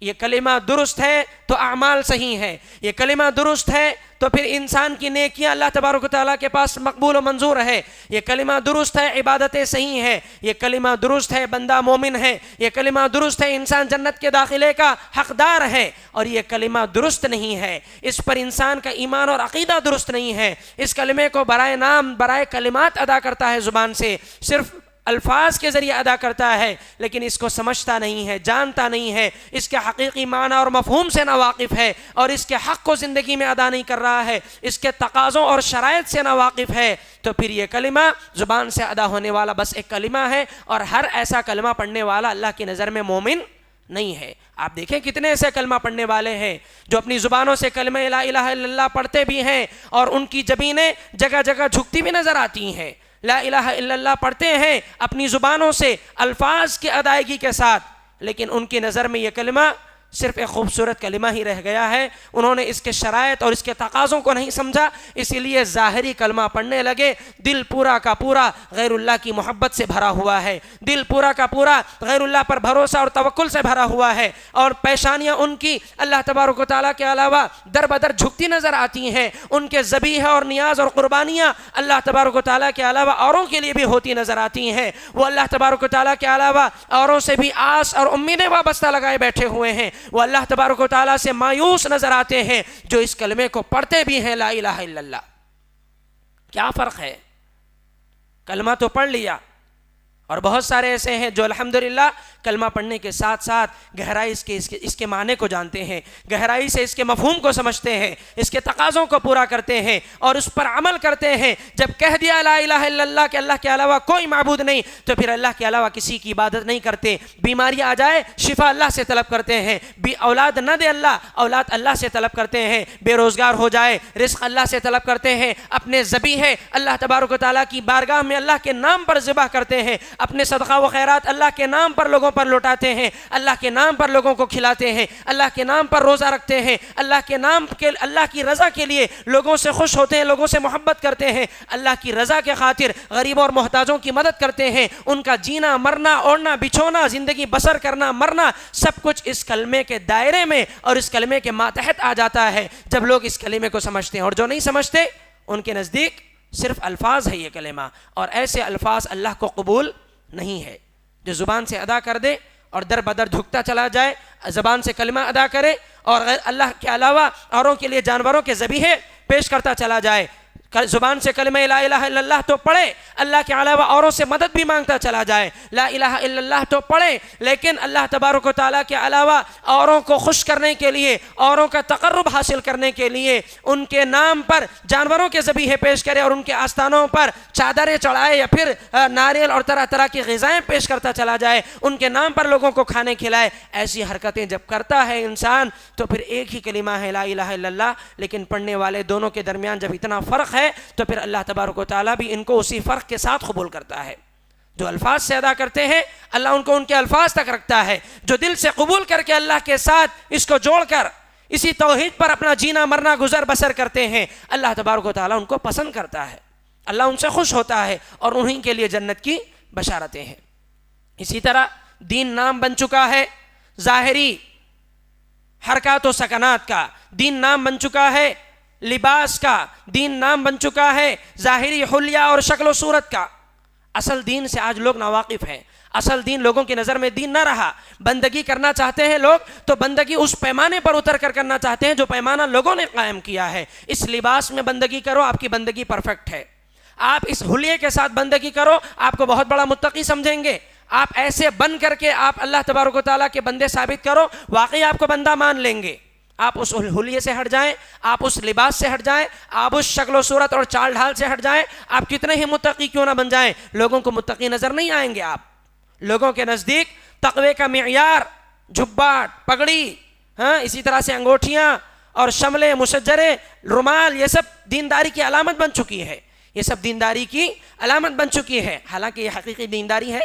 یہ کلمہ درست ہے تو اعمال صحیح ہے، یہ کلمہ درست ہے تو پھر انسان کی نیکیاں اللہ تبارک و تعالیٰ کے پاس مقبول و منظور ہے، یہ کلمہ درست ہے، عبادتیں صحیح ہیں، یہ کلمہ درست ہے، بندہ مومن ہے، یہ کلمہ درست ہے، انسان جنت کے داخلے کا حقدار ہے۔ اور یہ کلمہ درست نہیں ہے، اس پر انسان کا ایمان اور عقیدہ درست نہیں ہے، اس کلمے کو برائے نام، برائے کلمات ادا کرتا ہے، زبان سے صرف الفاظ کے ذریعے ادا کرتا ہے، لیکن اس کو سمجھتا نہیں ہے، جانتا نہیں ہے، اس کے حقیقی معنی اور مفہوم سے ناواقف ہے، اور اس کے حق کو زندگی میں ادا نہیں کر رہا ہے، اس کے تقاضوں اور شرائط سے ناواقف ہے، تو پھر یہ کلمہ زبان سے ادا ہونے والا بس ایک کلمہ ہے، اور ہر ایسا کلمہ پڑھنے والا اللہ کی نظر میں مومن نہیں ہے۔ آپ دیکھیں کتنے ایسے کلمہ پڑھنے والے ہیں جو اپنی زبانوں سے کلمہ لا الہ الا اللہ پڑھتے بھی ہیں اور ان کی جبینیں جگہ جگہ جھکتی بھی نظر آتی ہیں، لا الہ الا اللہ پڑھتے ہیں اپنی زبانوں سے الفاظ کی ادائیگی کے ساتھ، لیکن ان کی نظر میں یہ کلمہ صرف ایک خوبصورت کلمہ ہی رہ گیا ہے۔ انہوں نے اس کے شرائط اور اس کے تقاضوں کو نہیں سمجھا، اسی لیے ظاہری کلمہ پڑھنے لگے، دل پورا کا پورا غیر اللہ کی محبت سے بھرا ہوا ہے، دل پورا کا پورا غیر اللہ پر بھروسہ اور توکل سے بھرا ہوا ہے، اور پیشانیاں ان کی اللہ تبارک و تعالیٰ کے علاوہ در بدر جھکتی نظر آتی ہیں، ان کے ذبیحہ اور نیاز اور قربانیاں اللہ تبارک و تعالیٰ کے علاوہ اوروں کے لیے بھی ہوتی نظر آتی ہیں، وہ اللہ تبارک و تعالیٰ کے علاوہ اوروں سے بھی آس اور امیدیں وابستہ لگائے بیٹھے ہوئے ہیں، وہ اللہ تبارک و تعالیٰ سے مایوس نظر آتے ہیں جو اس کلمے کو پڑھتے بھی ہیں لا الہ الا اللہ۔ کیا فرق ہے؟ کلمہ تو پڑھ لیا، اور بہت سارے ایسے ہیں جو الحمدللہ کلمہ پڑھنے کے ساتھ ساتھ گہرائی اس کے معنی کو جانتے ہیں، گہرائی سے اس کے مفہوم کو سمجھتے ہیں، اس کے تقاضوں کو پورا کرتے ہیں اور اس پر عمل کرتے ہیں۔ جب کہہ دیا لا الہ الا اللہ کہ اللہ کے علاوہ کوئی معبود نہیں، تو پھر اللہ کے علاوہ کسی کی عبادت نہیں کرتے، بیماری آ جائے شفا اللہ سے طلب کرتے ہیں، اولاد نہ دے اللہ، اولاد اللہ سے طلب کرتے ہیں، بے روزگار ہو جائے رزق اللہ سے طلب کرتے ہیں، اپنے ذبیحے اللہ تبارک و تعالیٰ کی بارگاہ میں اللہ کے نام پر ذبح کرتے ہیں، اپنے صدقہ و خیرات اللہ کے نام پر لوگوں پر لوٹاتے ہیں، اللہ کے نام پر لوگوں کو کھلاتے ہیں، اللہ کے نام پر روزہ رکھتے ہیں، اللہ کے نام کے اللہ کی رضا کے لیے لوگوں سے خوش ہوتے ہیں، لوگوں سے محبت کرتے ہیں، اللہ کی رضا کے خاطر غریبوں اور محتاجوں کی مدد کرتے ہیں، ان کا جینا مرنا اوڑھنا بچھونا زندگی بسر کرنا مرنا سب کچھ اس کلمے کے دائرے میں اور اس کلمے کے ماتحت آ جاتا ہے جب لوگ اس کلمے کو سمجھتے ہیں۔ اور جو نہیں سمجھتے ان کے نزدیک صرف الفاظ ہے یہ کلمہ، اور ایسے الفاظ اللہ کو قبول نہیں ہے۔ جو زبان سے ادا کر دے اور در بدر جھکتا چلا جائے، زبان سے کلمہ ادا کرے اور اللہ کے علاوہ اوروں کے لیے جانوروں کے ذبیحے پیش کرتا چلا جائے، زبان سے کلمہ لا الہ الا اللہ تو پڑھے، اللہ کے علاوہ اوروں سے مدد بھی مانگتا چلا جائے، لا الہ الا اللہ تو پڑھے، لیکن اللہ تبارک و تعالیٰ کے علاوہ اوروں کو خوش کرنے کے لیے، اوروں کا تقرب حاصل کرنے کے لیے ان کے نام پر جانوروں کے ذبیحے پیش کرے اور ان کے آستانوں پر چادریں چڑھائے یا پھر ناریل اور طرح طرح کی غذائیں پیش کرتا چلا جائے، ان کے نام پر لوگوں کو کھانے کھلائے، ایسی حرکتیں جب کرتا ہے انسان تو پھر ایک ہی کلمہ ہے لا الہ الا اللہ، لیکن پڑھنے والے دونوں کے درمیان جب اتنا فرق ہے تو پھر اللہ تبارک و تعالیٰ بھی ان کو اسی فرق کے ساتھ قبول کرتا ہے۔ جو الفاظ سے ادا کرتے ہیں اللہ ان کو ان کے الفاظ تک رکھتا ہے، جو دل سے قبول کر کے اللہ کے ساتھ اس کو جوڑ کر اسی توحید پر اپنا جینا مرنا گزر بسر کرتے ہیں، اللہ تبارک و تعالیٰ ان کو پسند کرتا ہے، اللہ ان سے خوش ہوتا ہے اور انہی کے لیے جنت کی بشارتیں ہیں۔ اسی طرح دین نام بن چکا ہے ظاہری حرکات و سکنات کا، دین نام بن چکا ہے لباس کا، دین نام بن چکا ہے ظاہری حلیہ اور شکل و صورت کا۔ اصل دین سے آج لوگ ناواقف ہیں، اصل دین لوگوں کی نظر میں دین نہ رہا۔ بندگی کرنا چاہتے ہیں لوگ تو بندگی اس پیمانے پر اتر کر کرنا چاہتے ہیں جو پیمانہ لوگوں نے قائم کیا ہے۔ اس لباس میں بندگی کرو، آپ کی بندگی پرفیکٹ ہے۔ آپ اس حلیے کے ساتھ بندگی کرو، آپ کو بہت بڑا متقی سمجھیں گے۔ آپ ایسے بن کر کے آپ اللہ تبارک و تعالیٰ کے بندے ثابت کرو، واقعی آپ کو بندہ مان لیں گے۔ آپ اس حلیے سے ہٹ جائیں، آپ اس لباس سے ہٹ جائیں، آپ اس شکل و صورت اور چال ڈھال سے ہٹ جائیں، آپ کتنے ہی متقی کیوں نہ بن جائیں، لوگوں کو متقی نظر نہیں آئیں گے۔ آپ لوگوں کے نزدیک تقوی کا معیار جھباٹ پگڑی، اسی طرح سے انگوٹھیاں اور شملے مشجرے رومال، یہ سب دینداری کی علامت بن چکی ہے، یہ سب دینداری کی علامت بن چکی ہے۔ حالانکہ یہ حقیقی دینداری ہے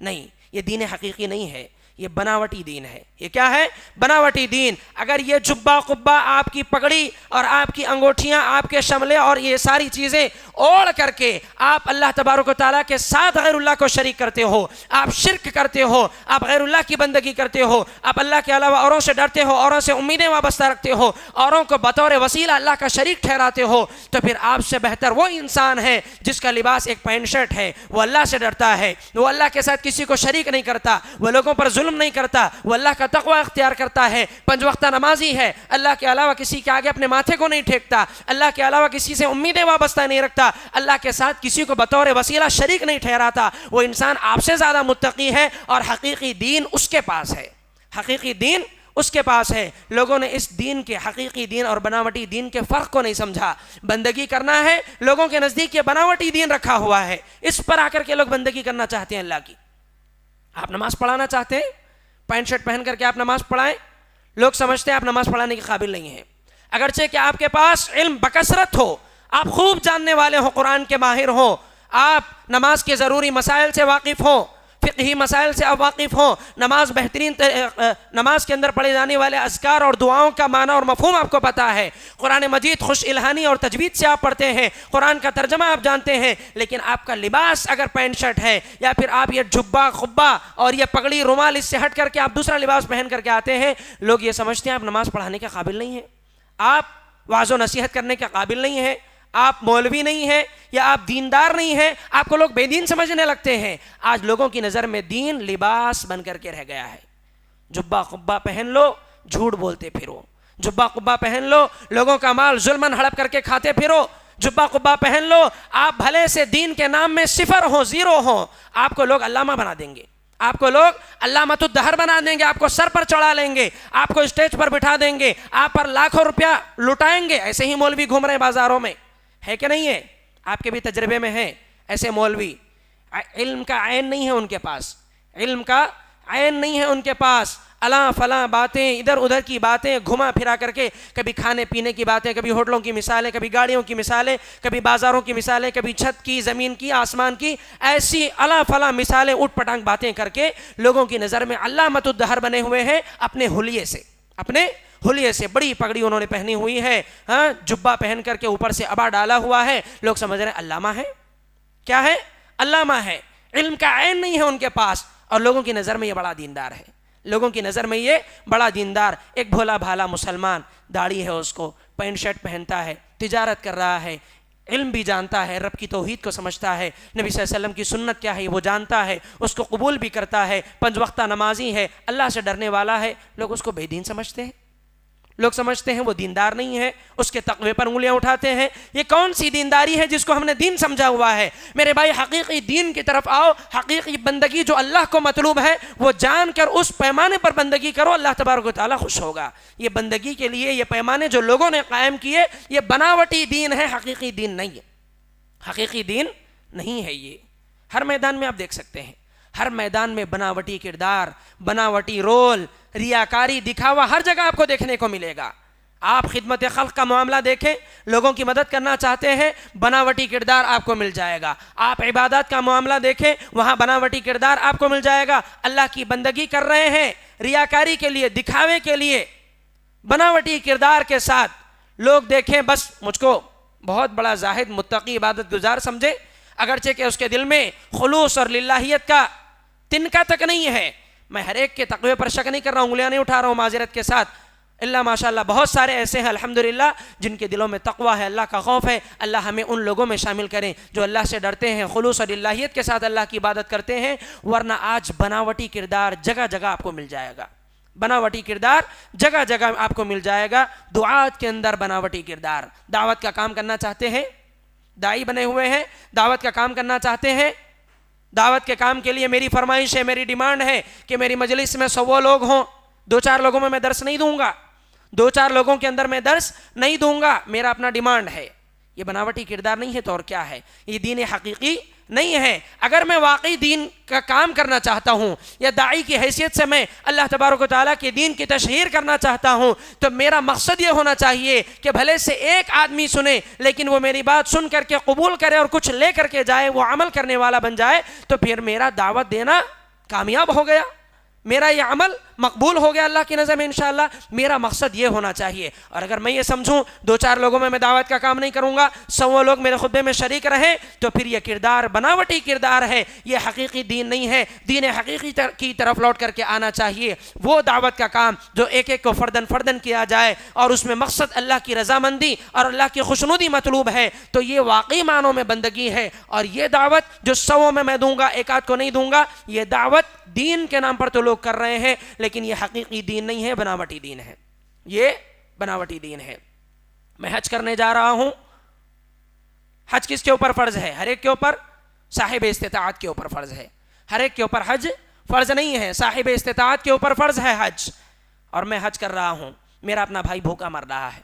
نہیں، یہ دین حقیقی نہیں ہے، یہ بناوٹی دین ہے۔ یہ کیا ہے؟ بناوٹی دین۔ اگر یہ جبہ قبہ، آپ کی پگڑی اور آپ کی انگوٹھیاں، آپ کے شملے اور یہ ساری چیزیں اوڑھ کر کے آپ اللہ تبارک و تعالیٰ کے ساتھ غیر اللہ کو شریک کرتے ہو، آپ شرک کرتے ہو، آپ غیر اللہ کی بندگی کرتے ہو، آپ اللہ کے علاوہ اوروں سے ڈرتے ہو، اوروں سے امیدیں وابستہ رکھتے ہو، اوروں کو بطور وسیلہ اللہ کا شریک ٹھہراتے ہو، تو پھر آپ سے بہتر وہ انسان ہے جس کا لباس ایک پینٹ شرٹ ہے، وہ اللہ سے ڈرتا ہے، وہ اللہ کے ساتھ کسی کو شریک نہیں کرتا، وہ لوگوں پر ظلم نہیں کرتا، وہ اللہ کا تقوی اختیار کرتا ہے، 5 وقتہ نمازی ہے، اللہ کے علاوہ کسی کے آگے اپنے ماتھے کو نہیں ٹھیکتا، اللہ کے علاوہ کسی سے امیدیں وابستہ نہیں رکھتا، اللہ کے ساتھ کسی کو بطور وسیلہ شریک نہیں ٹھہراتا، وہ انسان آپ سے زیادہ متقی ہے اور حقیقی دین اس کے پاس ہے، حقیقی دین اس کے پاس ہے۔ لوگوں نے اس دین کے حقیقی دین اور بناوٹی دین کے فرق کو نہیں سمجھا۔ بندگی کرنا ہے، لوگوں کے نزدیک یہ بناوٹی دین رکھا ہوا ہے، اس پر آ کر کے لوگ بندگی کرنا چاہتے ہیں اللہ کی۔ آپ نماز پڑھانا چاہتے ہیں، پینٹ شرٹ پہن کر کے آپ نماز پڑھائیں، لوگ سمجھتے ہیں آپ نماز پڑھانے کے قابل نہیں ہیں، اگرچہ کہ آپ کے پاس علم بکثرت ہو، آپ خوب جاننے والے ہوں، قرآن کے ماہر ہوں، آپ نماز کے ضروری مسائل سے واقف ہوں، فقہی مسائل سے آپ واقف ہوں، نماز بہترین نماز کے اندر پڑھے جانے والے اذکار اور دعاؤں کا معنی اور مفہوم آپ کو پتہ ہے، قرآن مجید خوش الہانی اور تجوید سے آپ پڑھتے ہیں، قرآن کا ترجمہ آپ جانتے ہیں، لیکن آپ کا لباس اگر پینٹ شرٹ ہے یا پھر آپ یہ جبہ خبہ اور یہ پگڑی رومال اس سے ہٹ کر کے آپ دوسرا لباس پہن کر کے آتے ہیں، لوگ یہ سمجھتے ہیں آپ نماز پڑھانے کے قابل نہیں ہیں، آپ واعظ و نصیحت کرنے کے قابل نہیں ہیں، آپ مولوی نہیں ہیں یا آپ دیندار نہیں ہیں، آپ کو لوگ بے دین سمجھنے لگتے ہیں۔ آج لوگوں کی نظر میں دین لباس بن کر کے رہ گیا ہے، جبہ قبہ پہن لو، جھوٹ بولتے پھرو، جبہ قبہ پہن لو، لوگوں کا مال ظلماً ہڑپ کر کے کھاتے پھرو، جبہ قبہ پہن لو، آپ بھلے سے دین کے نام میں صفر ہوں، زیرو ہوں، آپ کو لوگ علامہ بنا دیں گے، آپ کو لوگ علامۃ الدہر بنا دیں گے، آپ کو سر پر چڑھا لیں گے، آپ کو اسٹیج پر بٹھا دیں گے، آپ پر لاکھوں روپیہ لٹائیں گے۔ ایسے ہی مولوی گھوم رہے ہیں بازاروں میں، ہے کہ نہیں ہے؟ آپ کے بھی تجربے میں ہیں ایسے مولوی، علم کا عین نہیں ہے ان کے پاس، علم کا عین نہیں ہے ان کے پاس، الاں فلاں باتیں، ادھر ادھر کی باتیں گھما پھرا کر کے، کبھی کھانے پینے کی باتیں، کبھی ہوٹلوں کی مثالیں، کبھی گاڑیوں کی مثالیں، کبھی بازاروں کی مثالیں، کبھی چھت کی، زمین کی، آسمان کی، ایسی الاں فلاں مثالیں اٹھ پٹانگ باتیں کر کے لوگوں کی نظر میں علامۃ الدہر بنے ہوئے ہیں، اپنے حلیے سے، اپنے حلیے سے، بڑی پگڑی انہوں نے پہنی ہوئی ہے، ہاں جبہ پہن کر کے اوپر سے عبا ڈالا ہوا ہے، لوگ سمجھ رہے ہیں علامہ ہے، کیا ہے؟ علامہ ہے، علم کا عین نہیں ہے ان کے پاس، اور لوگوں کی نظر میں یہ بڑا دیندار ہے، لوگوں کی نظر میں یہ بڑا دیندار، ایک بھولا بھالا مسلمان، داڑھی ہے اس کو، پینٹ شرٹ پہنتا ہے، تجارت کر رہا ہے، علم بھی جانتا ہے، رب کی توحید کو سمجھتا ہے، نبی صلی اللہ علیہ وسلم کی سنت کیا ہے وہ جانتا ہے، اس کو قبول بھی کرتا ہے، 5 وقتہ نمازی ہے، اللہ سے ڈرنے والا ہے، لوگ اس کو بے دین سمجھتے ہیں، لوگ سمجھتے ہیں وہ دیندار نہیں ہے، اس کے تقوی پر انگلیاں اٹھاتے ہیں۔ یہ کون سی دینداری ہے جس کو ہم نے دین سمجھا ہوا ہے؟ میرے بھائی حقیقی دین کی طرف آؤ، حقیقی بندگی جو اللہ کو مطلوب ہے وہ جان کر اس پیمانے پر بندگی کرو، اللہ تبارک و تعالیٰ خوش ہوگا۔ یہ بندگی کے لیے یہ پیمانے جو لوگوں نے قائم کیے یہ بناوٹی دین ہے، حقیقی دین نہیں ہے، حقیقی دین نہیں ہے۔ یہ ہر میدان میں آپ دیکھ سکتے ہیں، ہر میدان میں بناوٹی کردار، بناوٹی رول، ریاکاری، دکھاوا ہر جگہ آپ کو دیکھنے کو ملے گا۔ آپ خدمت خلق کا معاملہ دیکھیں، لوگوں کی مدد کرنا چاہتے ہیں، بناوٹی کردار آپ کو مل جائے گا۔ آپ عبادات کا معاملہ دیکھیں، وہاں بناوٹی کردار آپ کو مل جائے گا۔ اللہ کی بندگی کر رہے ہیں، ریاکاری کے لیے، دکھاوے کے لیے، بناوٹی کردار کے ساتھ، لوگ دیکھیں بس مجھ کو بہت بڑا زاہد، متقی، عبادت گزار سمجھے، اگرچہ کہ اس کے دل میں خلوص اور للہیت کا تنکا تک نہیں ہے۔ میں ہر ایک کے تقوی پر شک نہیں کر رہا ہوں، انگلیاں نہیں اٹھا رہا ہوں معذرت کے ساتھ، اللہ ماشاءاللہ بہت سارے ایسے ہیں الحمدللہ جن کے دلوں میں تقوی ہے، اللہ کا خوف ہے۔ اللہ ہمیں ان لوگوں میں شامل کریں جو اللہ سے ڈرتے ہیں، خلوص اور للہیت کے ساتھ اللہ کی عبادت کرتے ہیں، ورنہ آج بناوٹی کردار جگہ جگہ آپ کو مل جائے گا، بناوٹی کردار جگہ جگہ آپ کو مل جائے گا۔ دعات کے اندر بناوٹی کردار، دعوت کا کام کرنا چاہتے ہیں، داعی بنے ہوئے ہیں، دعوت کا کام کرنا چاہتے ہیں، دعوت کے کام کے لیے میری فرمائش ہے، میری ڈیمانڈ ہے کہ میری مجلس میں 100 لوگ ہوں، 2-4 لوگوں میں درس نہیں دوں گا، 2-4 لوگوں کے اندر میں درس نہیں دوں گا، میرا اپنا ڈیمانڈ ہے۔ یہ بناوٹی کردار نہیں ہے تو اور کیا ہے؟ یہ دین حقیقی نہیں ہے۔ اگر میں واقعی دین کا کام کرنا چاہتا ہوں یا داعی کی حیثیت سے میں اللہ تبارک و تعالیٰ کے دین کی تشہیر کرنا چاہتا ہوں تو میرا مقصد یہ ہونا چاہیے کہ بھلے سے ایک آدمی سنے لیکن وہ میری بات سن کر کے قبول کرے اور کچھ لے کر کے جائے، وہ عمل کرنے والا بن جائے، تو پھر میرا دعوت دینا کامیاب ہو گیا، میرا یہ عمل مقبول ہو گیا اللہ کی نظر میں انشاءاللہ۔ میرا مقصد یہ ہونا چاہیے۔ اور اگر میں یہ سمجھوں 2-4 لوگوں میں دعوت کا کام نہیں کروں گا، 100 لوگ میرے خطبے میں شریک رہیں، تو پھر یہ کردار بناوٹی کردار ہے، یہ حقیقی دین نہیں ہے۔ دین حقیقی کی طرف لوٹ کر کے آنا چاہیے، وہ دعوت کا کام جو ایک ایک کو فردن فردن کیا جائے اور اس میں مقصد اللہ کی رضامندی اور اللہ کی خوشنودی مطلوب ہے، تو یہ واقعی معنوں میں بندگی ہے۔ اور یہ دعوت جو 100 میں دوں گا، ایک آدھ کو نہیں دوں گا، یہ دعوت دین کے نام پر تو لوگ کر رہے ہیں لیکن یہ حقیقی دین نہیں ہے، بناوٹی دین ہے، یہ بناوٹی دین ہے۔ میں حج کرنے جا رہا ہوں، حج کس کے اوپر فرض ہے؟ ہر ایک کے اوپر، صاحب استطاعت کے اوپر فرض ہے۔ ہر ایک کے اوپر حج فرض نہیں ہے، صاحب استطاعت کے اوپر فرض ہے حج۔ اور میں حج کر رہا ہوں، میرا اپنا بھائی بھوکا مر رہا ہے،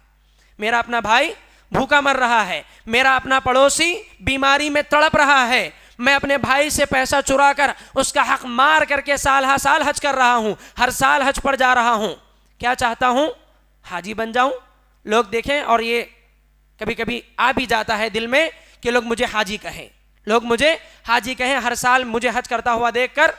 میرا اپنا بھائی بھوکا مر رہا ہے، میرا اپنا پڑوسی بیماری میں تڑپ رہا ہے، میں اپنے بھائی سے پیسہ چرا کر اس کا حق مار کر کے سال ہر سال حج کر رہا ہوں، ہر سال حج پر جا رہا ہوں، کیا چاہتا ہوں؟ حاجی بن جاؤں، لوگ دیکھیں، اور یہ کبھی کبھی آ بھی جاتا ہے دل میں کہ لوگ مجھے حاجی کہیں، لوگ مجھے حاجی کہیں، ہر سال مجھے حج کرتا ہوا دیکھ کر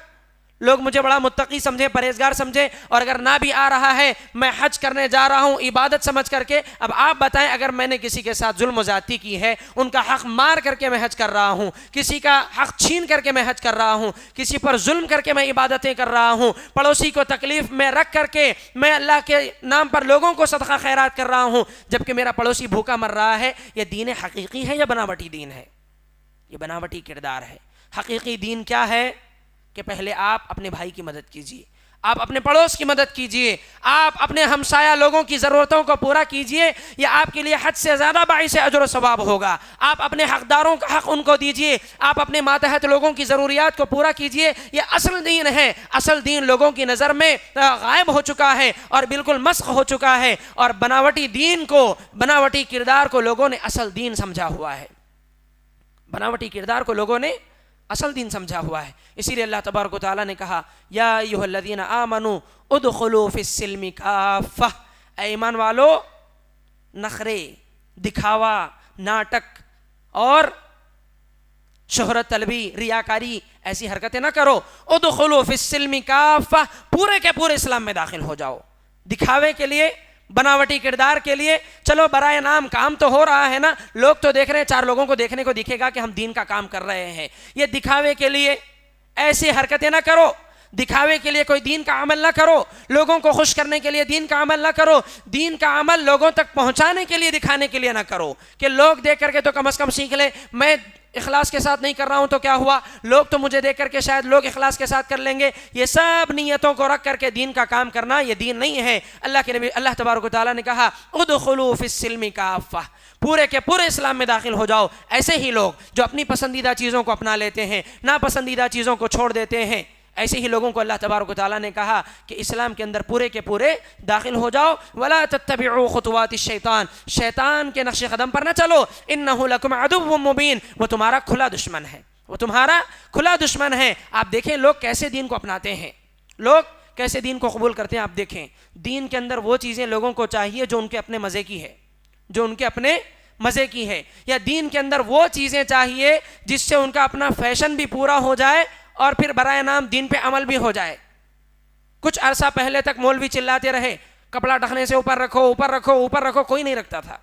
لوگ مجھے بڑا متقی سمجھے، پرہیزگار سمجھے، اور اگر نہ بھی آ رہا ہے میں حج کرنے جا رہا ہوں عبادت سمجھ کر کے۔ اب آپ بتائیں، اگر میں نے کسی کے ساتھ ظلم و زیادتی کی ہے، ان کا حق مار کر کے میں حج کر رہا ہوں، کسی کا حق چھین کر کے میں حج کر رہا ہوں، کسی پر ظلم کر کے میں عبادتیں کر رہا ہوں، پڑوسی کو تکلیف میں رکھ کر کے میں اللہ کے نام پر لوگوں کو صدقہ خیرات کر رہا ہوں، جبکہ میرا پڑوسی بھوکا مر رہا ہے، یہ دین حقیقی ہے یا بناوٹی دین ہے؟ یہ بناوٹی کردار ہے۔ حقیقی دین کیا ہے کہ پہلے آپ اپنے بھائی کی مدد کیجئے، آپ اپنے پڑوس کی مدد کیجئے، آپ اپنے ہمسایہ لوگوں کی ضرورتوں کو پورا کیجئے، یہ آپ کے لیے حج سے زیادہ باعث اجر و ثواب ہوگا۔ آپ اپنے حقداروں کا حق ان کو دیجئے، آپ اپنے ماتحت لوگوں کی ضروریات کو پورا کیجئے۔ یہ اصل دین ہے۔ اصل دین لوگوں کی نظر میں غائب ہو چکا ہے اور بالکل مسخ ہو چکا ہے، اور بناوٹی دین کو، بناوٹی کردار کو لوگوں نے اصل دین سمجھا ہوا ہے، بناوٹی کردار کو لوگوں نے اصل دین سمجھا ہوا ہے۔ اسی لیے اللہ تبارک و تعالیٰ نے کہا، یا ایھا الذین آمنوا ادخلوا فی السلم کافہ، اے ایمان والو نخرے، دکھاوا، ناٹک اور شہرت طلبی، ریاکاری، ایسی حرکتیں نہ کرو۔ ادخلوا فی السلم کافہ، پورے کے پورے اسلام میں داخل ہو جاؤ۔ دکھاوے کے لیے، بناوٹی کردار کے لیے، چلو برائے نام کام تو ہو رہا ہے نا، لوگ تو دیکھ رہے ہیں، چار لوگوں کو دیکھنے کو دکھے گا کہ ہم دین کا کام کر رہے ہیں۔ یہ دکھاوے کے لیے ایسی حرکتیں نہ کرو، دکھاوے کے لیے کوئی دین کا عمل نہ کرو، لوگوں کو خوش کرنے کے لیے دین کا عمل نہ کرو، دین کا عمل لوگوں تک پہنچانے کے لیے، دکھانے کے لیے نہ کرو کہ لوگ دیکھ کر کے تو کم از کم سیکھ لیں۔ میں اخلاص کے ساتھ نہیں کر رہا ہوں تو کیا ہوا، لوگ تو مجھے دیکھ کر کے شاید لوگ اخلاص کے ساتھ کر لیں گے۔ یہ سب نیتوں کو رکھ کر کے دین کا کام کرنا یہ دین نہیں ہے۔ اللہ کے نبی اللہ تبارک و تعالیٰ نے کہا، ادخلوا فی السلم کافہ، پورے کے پورے اسلام میں داخل ہو جاؤ۔ ایسے ہی لوگ جو اپنی پسندیدہ چیزوں کو اپنا لیتے ہیں، ناپسندیدہ چیزوں کو چھوڑ دیتے ہیں، ایسے ہی لوگوں کو اللہ تبارک و تعالیٰ نے کہا کہ اسلام کے اندر پورے کے پورے داخل ہو جاؤ۔ ولا تتبعوا خطوات الشیطان، شیطان کے نقش قدم پر نہ چلو۔ انہ لکم عدو مبین، وہ تمہارا کھلا دشمن ہے، وہ تمہارا کھلا دشمن ہے۔ آپ دیکھیں لوگ کیسے دین کو اپناتے ہیں، لوگ کیسے دین کو قبول کرتے ہیں۔ آپ دیکھیں دین کے اندر وہ چیزیں لوگوں کو چاہیے جو ان کے اپنے مزے کی ہے، جو ان کے اپنے مزے کی ہے، یا دین کے اندر وہ چیزیں چاہیے جس سے ان کا اپنا فیشن بھی پورا ہو جائے اور پھر برائے نام دین پہ عمل بھی ہو جائے۔ کچھ عرصہ پہلے تک مولوی چلاتے رہے، کپڑا ڈھکنے سے اوپر رکھو، اوپر رکھو، اوپر رکھو، کوئی نہیں رکھتا تھا،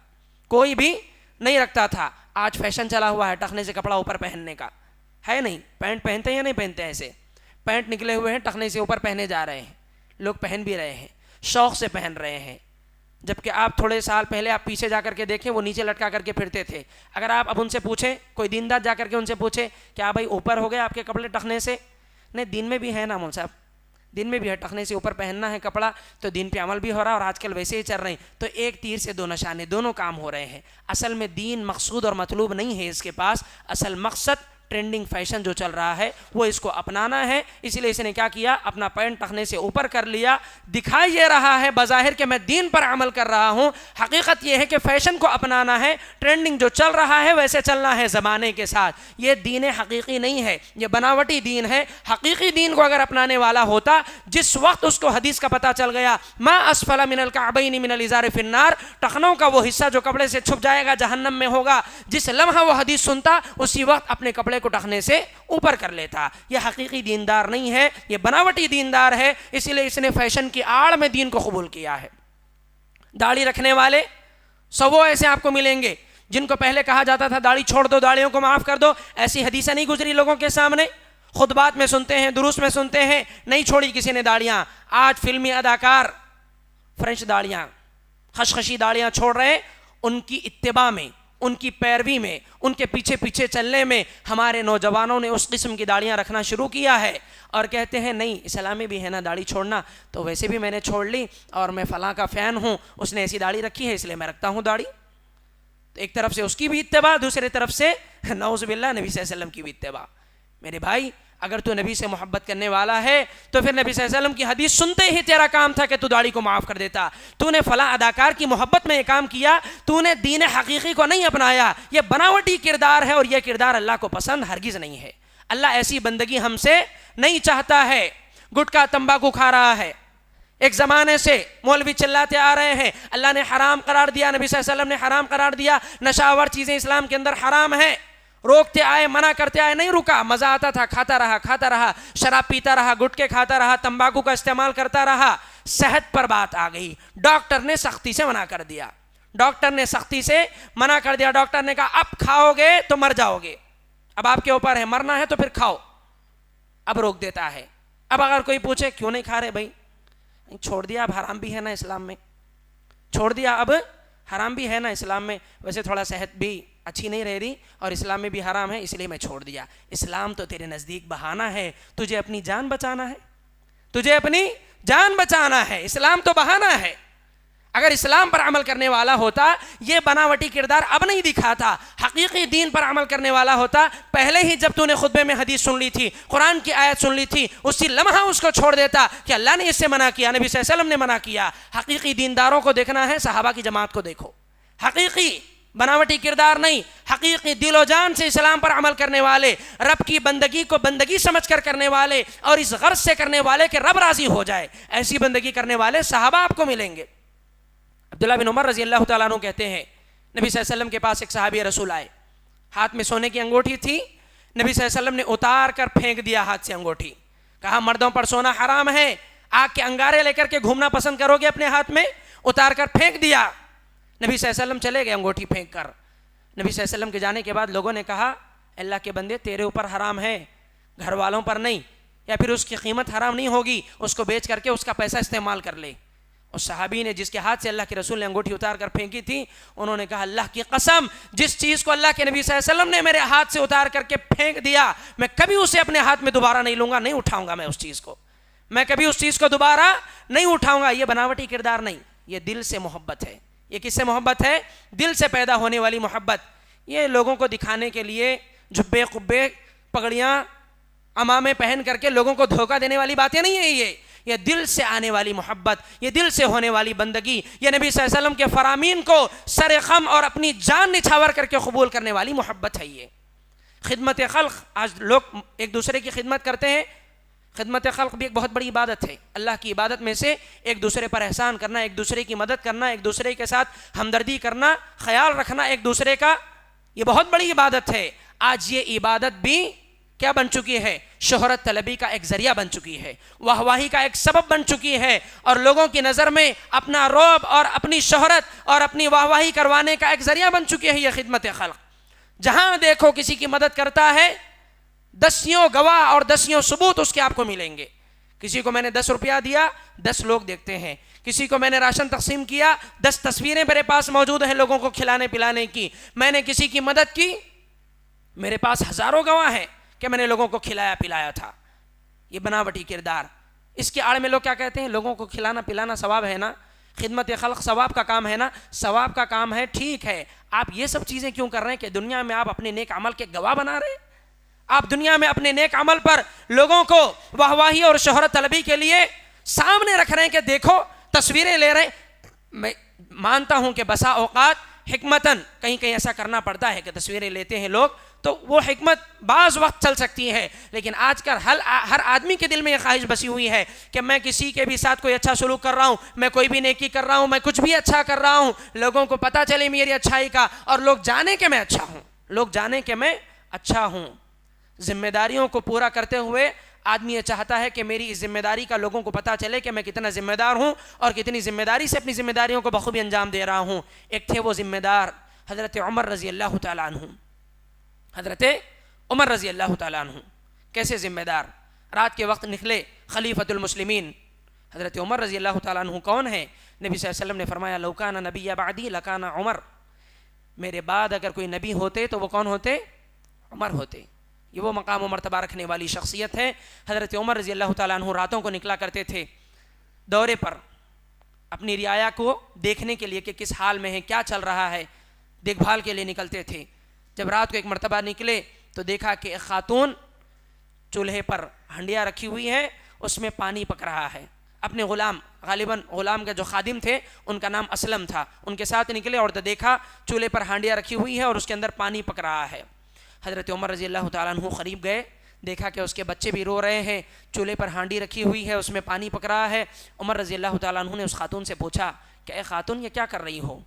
کوئی بھی نہیں رکھتا تھا۔ آج فیشن چلا ہوا ہے ٹخنے سے کپڑا اوپر پہننے کا، ہے نہیں؟ پینٹ پہنتے ہیں یا نہیں پہنتے؟ ایسے پینٹ نکلے ہوئے ہیں، ٹخنے سے اوپر پہنے جا رہے ہیں، لوگ پہن بھی رہے ہیں، شوق سے پہن رہے ہیں۔ جبکہ آپ تھوڑے سال پہلے آپ پیچھے جا کر کے دیکھیں، وہ نیچے لٹکا کر کے پھرتے تھے۔ اگر آپ اب ان سے پوچھیں، کوئی دیندار جا کر کے ان سے پوچھیں، کیا بھائی اوپر ہو گئے آپ کے کپڑے ٹخنے سے؟ نہیں، دین میں بھی ہے نا مول صاحب، دین میں بھی ہے، ٹخنے سے اوپر پہننا ہے کپڑا تو دین پہ عمل بھی ہو رہا ہے، اور آج کل ویسے ہی چل رہے ہیں، تو ایک تیر سے دو نشانے، دونوں کام ہو رہے ہیں۔ اصل میں دین مقصود اور مطلوب نہیں ہے اس کے پاس، اصل مقصد ٹرینڈنگ فیشن جو چل رہا ہے وہ اس کو اپنانا ہے۔ اسی لیے اس نے کیا کیا، اپنا پینٹ ٹخنے سے اوپر کر لیا، دکھا یہ رہا ہے بظاہر کہ میں دین پر عمل کر رہا ہوں، حقیقت یہ ہے کہ فیشن کو اپنانا ہے، ٹرینڈنگ جو چل رہا ہے ویسے چلنا ہے زمانے کے ساتھ۔ یہ دین حقیقی نہیں ہے، یہ بناوٹی دین ہے۔ حقیقی دین کو اگر اپنانے والا ہوتا، جس وقت اس کو حدیث کا پتہ چل گیا، ما اسفل من الکعبین من الازار فی النار، ٹخنوں کا وہ حصہ جو کپڑے سے چھپ جائے گا جہنم میں ہوگا، جس لمحہ وہ حدیث سنتا اسی وقت اپنے کپڑے کو ٹخنے سے اوپر کر لیتا۔ یہ حقیقی دیندار نہیں ہے، یہ بناوٹی دیندار ہے۔ اسی لیے اس نے فیشن کی آڑ میں دین کو قبول کیا ہے۔ داڑھی رکھنے والے سو ایسے آپ کو ملیں گے جن کو پہلے کہا جاتا تھا داڑھی چھوڑ دو، داڑھیوں کو معاف کر دو، ایسی حدیثیں نہیں گزری لوگوں کے سامنے، خطبات میں سنتے ہیں، دروس میں سنتے ہیں، نہیں چھوڑی کسی نے داڑیاں۔ آج فلمی اداکار فرینچ داڑیاں، خشخشی داڑیاں چھوڑ رہے ہیں، ان کی اتباع میں، ان کی پیروی میں، ان کے پیچھے پیچھے چلنے میں ہمارے نوجوانوں نے اس قسم کی داڑیاں رکھنا شروع کیا ہے، اور کہتے ہیں نہیں اسلام میں بھی ہے نا داڑھی چھوڑنا، تو ویسے بھی میں نے چھوڑ لی اور میں فلاں کا فین ہوں، اس نے ایسی داڑھی رکھی ہے اس لیے میں رکھتا ہوں داڑھی۔ تو ایک طرف سے اس کی بھی اتباع، دوسری طرف سے نعوذ باللہ نبی صلی اللہ علیہ وسلم کی بھی اتباع۔ میرے بھائی اگر تو نبی سے محبت کرنے والا ہے تو پھر نبی صلی اللہ علیہ وسلم کی حدیث سنتے ہی تیرا کام تھا کہ تو داڑھی کو معاف کر دیتا۔ تو نے فلاں اداکار کی محبت میں یہ کام کیا، تو نے دین حقیقی کو نہیں اپنایا، یہ بناوٹی کردار ہے، اور یہ کردار اللہ کو پسند ہرگز نہیں ہے۔ اللہ ایسی بندگی ہم سے نہیں چاہتا ہے. گٹکا تمباکو کھا رہا ہے, ایک زمانے سے مولوی چلاتے آ رہے ہیں اللہ نے حرام قرار دیا, نبی صلی اللہ علیہ وسلم نے حرام قرار دیا, نشاور چیزیں اسلام کے اندر حرام ہیں, روکتے آئے منع کرتے آئے, نہیں رکا, مزہ آتا تھا, کھاتا رہا, شراب پیتا رہا, گٹکے کھاتا رہا, تمباکو کا استعمال کرتا رہا. صحت پر بات آ گئی, ڈاکٹر نے سختی سے منع کر دیا, ڈاکٹر نے کہا اب کھاؤ گے تو مر جاؤ گے, اب آپ کے اوپر ہے, مرنا ہے تو پھر کھاؤ. اب روک دیتا ہے. اب اگر کوئی پوچھے کیوں نہیں کھا رہے بھائی, چھوڑ دیا, اب حرام بھی ہے نا اسلام میں, چھوڑ دیا, اب حرام بھی ہے نا اسلام میں, ویسے تھوڑا صحت بھی اچھی نہیں رہ رہی اور اسلام میں بھی حرام ہے اس لیے میں چھوڑ دیا. اسلام تو تیرے نزدیک بہانہ ہے, تجھے اپنی جان بچانا ہے, تجھے اپنی جان بچانا ہے, اسلام تو بہانہ ہے. اگر اسلام پر عمل کرنے والا ہوتا یہ بناوٹی کردار اب نہیں دکھاتا, حقیقی دین پر عمل کرنے والا ہوتا پہلے ہی جب تو نے خطبے میں حدیث سن لی تھی, قرآن کی آیت سن لی تھی, اسی لمحہ اس کو چھوڑ دیتا کہ اللہ نے اس سے منع کیا, نبی صلی اللہ علیہ وسلم نے منع کیا. حقیقی دینداروں کو دیکھنا ہے, صحابہ کی جماعت کو دیکھو, حقیقی بناوٹی کردار نہیں, حقیقی دل و جان سے اسلام پر عمل کرنے والے, رب کی بندگی کو بندگی سمجھ کر کرنے والے اور اس غرض سے کرنے والے کہ رب راضی ہو جائے, ایسی بندگی کرنے والے صحابہ آپ کو ملیں گے. عبداللہ بن عمر رضی اللہ تعالیٰ عنہ کہتے ہیں نبی صلی اللہ علیہ وسلم کے پاس ایک صحابی رسول آئے, ہاتھ میں سونے کی انگوٹھی تھی, نبی صلی اللہ علیہ وسلم نے اتار کر پھینک دیا ہاتھ سے انگوٹھی, کہا مردوں پر سونا حرام ہے, آگ کے انگارے لے کر کے گھومنا پسند کرو گے اپنے ہاتھ میں, اتار کر پھینک دیا. نبی صلی اللہ علیہ وسلم چلے گئے انگوٹھی پھینک کر. نبی صلی اللہ علیہ وسلم کے جانے کے بعد لوگوں نے کہا اللہ کے بندے تیرے اوپر حرام ہے, گھر والوں پر نہیں, یا پھر اس کی قیمت حرام نہیں ہوگی, اس کو بیچ کر کے اس کا پیسہ استعمال کر لے. اور صحابی نے جس کے ہاتھ سے اللہ کے رسول نے انگوٹھی اتار کر پھینکی تھی, انہوں نے کہا اللہ کی قسم جس چیز کو اللہ کے نبی صلی اللہ علیہ وسلم نے میرے ہاتھ سے اتار کر کے پھینک دیا میں کبھی اسے اپنے ہاتھ میں دوبارہ نہیں لوں گا, نہیں اٹھاؤں گا, میں اس چیز کو, میں کبھی اس چیز کو دوبارہ نہیں اٹھاؤں گا. یہ بناوٹی کردار نہیں, یہ دل سے محبت ہے. یہ کس سے محبت ہے؟ دل سے پیدا ہونے والی محبت. یہ لوگوں کو دکھانے کے لیے جبے قبے پگڑیاں امامے پہن کر کے لوگوں کو دھوکہ دینے والی باتیں نہیں ہیں. یہ دل سے آنے والی محبت, یہ دل سے ہونے والی بندگی, یہ نبی صلی اللہ علیہ وسلم کے فرامین کو سر خم اور اپنی جان نچھاور کر کے قبول کرنے والی محبت ہے. یہ خدمت خلق, آج لوگ ایک دوسرے کی خدمت کرتے ہیں, خدمت خلق بھی ایک بہت بڑی عبادت ہے. اللہ کی عبادت میں سے ایک دوسرے پر احسان کرنا, ایک دوسرے کی مدد کرنا, ایک دوسرے کے ساتھ ہمدردی کرنا, خیال رکھنا ایک دوسرے کا, یہ بہت بڑی عبادت ہے. آج یہ عبادت بھی کیا بن چکی ہے؟ شہرت طلبی کا ایک ذریعہ بن چکی ہے, واہواہی کا ایک سبب بن چکی ہے, اور لوگوں کی نظر میں اپنا رعب اور اپنی شہرت اور اپنی واہواہی کروانے کا ایک ذریعہ بن چکی ہے یہ خدمت خلق. جہاں دیکھو کسی کی مدد کرتا ہے, دسیوں گواہ اور دسیوں ثبوت اس کے آپ کو ملیں گے. کسی کو میں نے 10 روپیہ دیا, 10 لوگ دیکھتے ہیں. کسی کو میں نے راشن تقسیم کیا, 10 تصویریں میرے پاس موجود ہیں لوگوں کو کھلانے پلانے کی. میں نے کسی کی مدد کی, میرے پاس ہزاروں گواہ ہیں کہ میں نے لوگوں کو کھلایا پلایا تھا. یہ بناوٹی کردار. اس کے آڑ میں لوگ کیا کہتے ہیں؟ لوگوں کو کھلانا پلانا ثواب ہے نا, خدمت خلق ثواب کا کام ہے نا, ثواب کا کام ہے, ٹھیک ہے. آپ یہ سب چیزیں کیوں کر رہے ہیں کہ دنیا میں آپ اپنے نیک عمل کے گواہ بنا رہے ہیں؟ آپ دنیا میں اپنے نیک عمل پر لوگوں کو واہواہی اور شہرت طلبی کے لیے سامنے رکھ رہے ہیں کہ دیکھو تصویریں لے رہے ہیں. میں مانتا ہوں کہ بسا اوقات حکمتاً کہیں کہیں ایسا کرنا پڑتا ہے کہ تصویریں لیتے ہیں لوگ, تو وہ حکمت بعض وقت چل سکتی ہے, لیکن آج کل ہر آدمی کے دل میں یہ خواہش بسی ہوئی ہے کہ میں کسی کے بھی ساتھ کوئی اچھا سلوک کر رہا ہوں, میں کوئی بھی نیکی کر رہا ہوں, میں کچھ بھی اچھا کر رہا ہوں, لوگوں کو پتہ چلے میری اچھائی کا, اور لوگ جانے کہ میں اچھا ہوں, لوگ جانے کہ میں اچھا ہوں. ذمہ داریوں کو پورا کرتے ہوئے آدمی یہ چاہتا ہے کہ میری اس ذمہ داری کا لوگوں کو پتہ چلے کہ میں کتنا ذمہ دار ہوں اور کتنی ذمہ داری سے اپنی ذمہ داریوں کو بخوبی انجام دے رہا ہوں. ایک تھے وہ ذمہ دار حضرت عمر رضی اللہ تعالیٰ عنہ. حضرت عمر رضی اللہ تعالیٰ عنہ کیسے ذمہ دار؟ رات کے وقت نکلے خلیفۃ المسلمین. حضرت عمر رضی اللہ تعالیٰ عنہ کون ہے؟ نبی صلی اللہ علیہ وسلم نے فرمایا لو کان نبی بعدی لکان عمر, میرے بعد اگر کوئی نبی ہوتے تو وہ کون ہوتے؟ عمر ہوتے. یہ وہ مقام و مرتبہ رکھنے والی شخصیت ہے. حضرت عمر رضی اللہ تعالیٰ عنہ راتوں کو نکلا کرتے تھے دورے پر, اپنی رعایا کو دیکھنے کے لیے کہ کس حال میں ہے, کیا چل رہا ہے, دیکھ بھال کے لیے نکلتے تھے. جب رات کو ایک مرتبہ نکلے تو دیکھا کہ ایک خاتون چولہے پر ہنڈیا رکھی ہوئی ہے, اس میں پانی پک رہا ہے. اپنے غلام, غالباً غلام کا جو خادم تھے ان کا نام اسلم تھا, ان کے ساتھ نکلے اور دیکھا چولہے پر ہانڈیاں رکھی ہوئی ہے اور اس کے اندر پانی پک رہا ہے. حضرت عمر رضی اللہ تعالیٰ عنہ قریب گئے, دیکھا کہ اس کے بچے بھی رو رہے ہیں، چولہے پر ہانڈی رکھی ہوئی ہے، اس میں پانی پک رہا ہے۔ عمر رضی اللہ تعالیٰ عنہ نے اس خاتون سے پوچھا کہ اے خاتون یہ کیا کر رہی ہو؟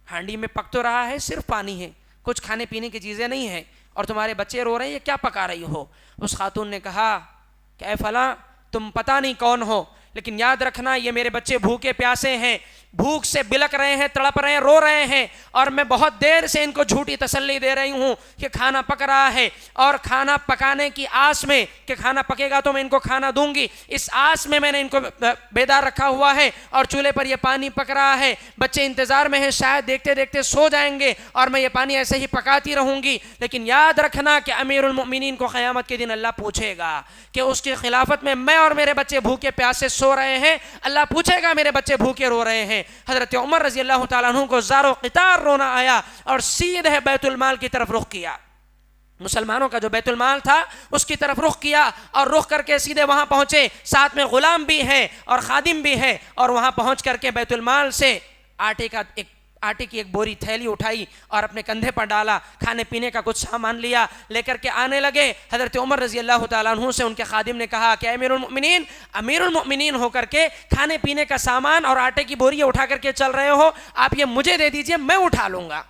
ہانڈی میں پک تو رہا ہے، صرف پانی ہے، کچھ کھانے پینے کی چیزیں نہیں ہیں، اور تمہارے بچے رو رہے ہیں، یہ کیا پکا رہی ہو؟ اس خاتون نے کہا کہ اے فلاں، تم پتہ نہیں کون ہو، لیکن یاد رکھنا یہ میرے بچے بھوکے پیاسے ہیں، بھوک سے بلک رہے ہیں، تڑپ رہے ہیں، رو رہے ہیں، اور میں بہت دیر سے ان کو جھوٹی تسلی دے رہی ہوں کہ کھانا پک رہا ہے، اور کھانا پکانے کی آس میں کہ کھانا پکے گا تو میں ان کو کھانا دوں گی، اس آس میں نے ان کو بیدار رکھا ہوا ہے، اور چولہے پر یہ پانی پک رہا ہے، بچے انتظار میں ہیں، شاید دیکھتے دیکھتے سو جائیں گے، اور میں یہ پانی ایسے ہی پکاتی رہوں گی، لیکن یاد رکھنا کہ امیر المؤمنین کو قیامت کے دن اللہ پوچھے گا کہ اس کی خلافت میں میں اور میرے بچے بھوکے پیاسے سو رہے ہیں، اللہ پوچھے گا میرے بچے بھوکے رو رہے ہیں۔ حضرت عمر رضی اللہ تعالیٰ عنہ کو زار و قطار رونا آیا، اور سیدھے بیت المال کی طرف رخ کیا، مسلمانوں کا جو بیت المال تھا اس کی طرف رخ کیا، اور رخ کر کے سیدھے وہاں پہنچے، ساتھ میں غلام بھی ہے اور خادم بھی ہے، اور وہاں پہنچ کر کے بیت المال سے آٹے کی ایک بوری تھیلی اٹھائی اور اپنے کندھے پر ڈالا، کھانے پینے کا کچھ سامان لیا، لے کر کے آنے لگے۔ حضرت عمر رضی اللہ تعالیٰ عنہ سے ان کے خادم نے کہا کہ امیر المؤمنین ہو کر کے کھانے پینے کا سامان اور آٹے کی بوری اٹھا کر کے چل رہے ہو، آپ یہ مجھے دے دیجئے، میں اٹھا لوں گا،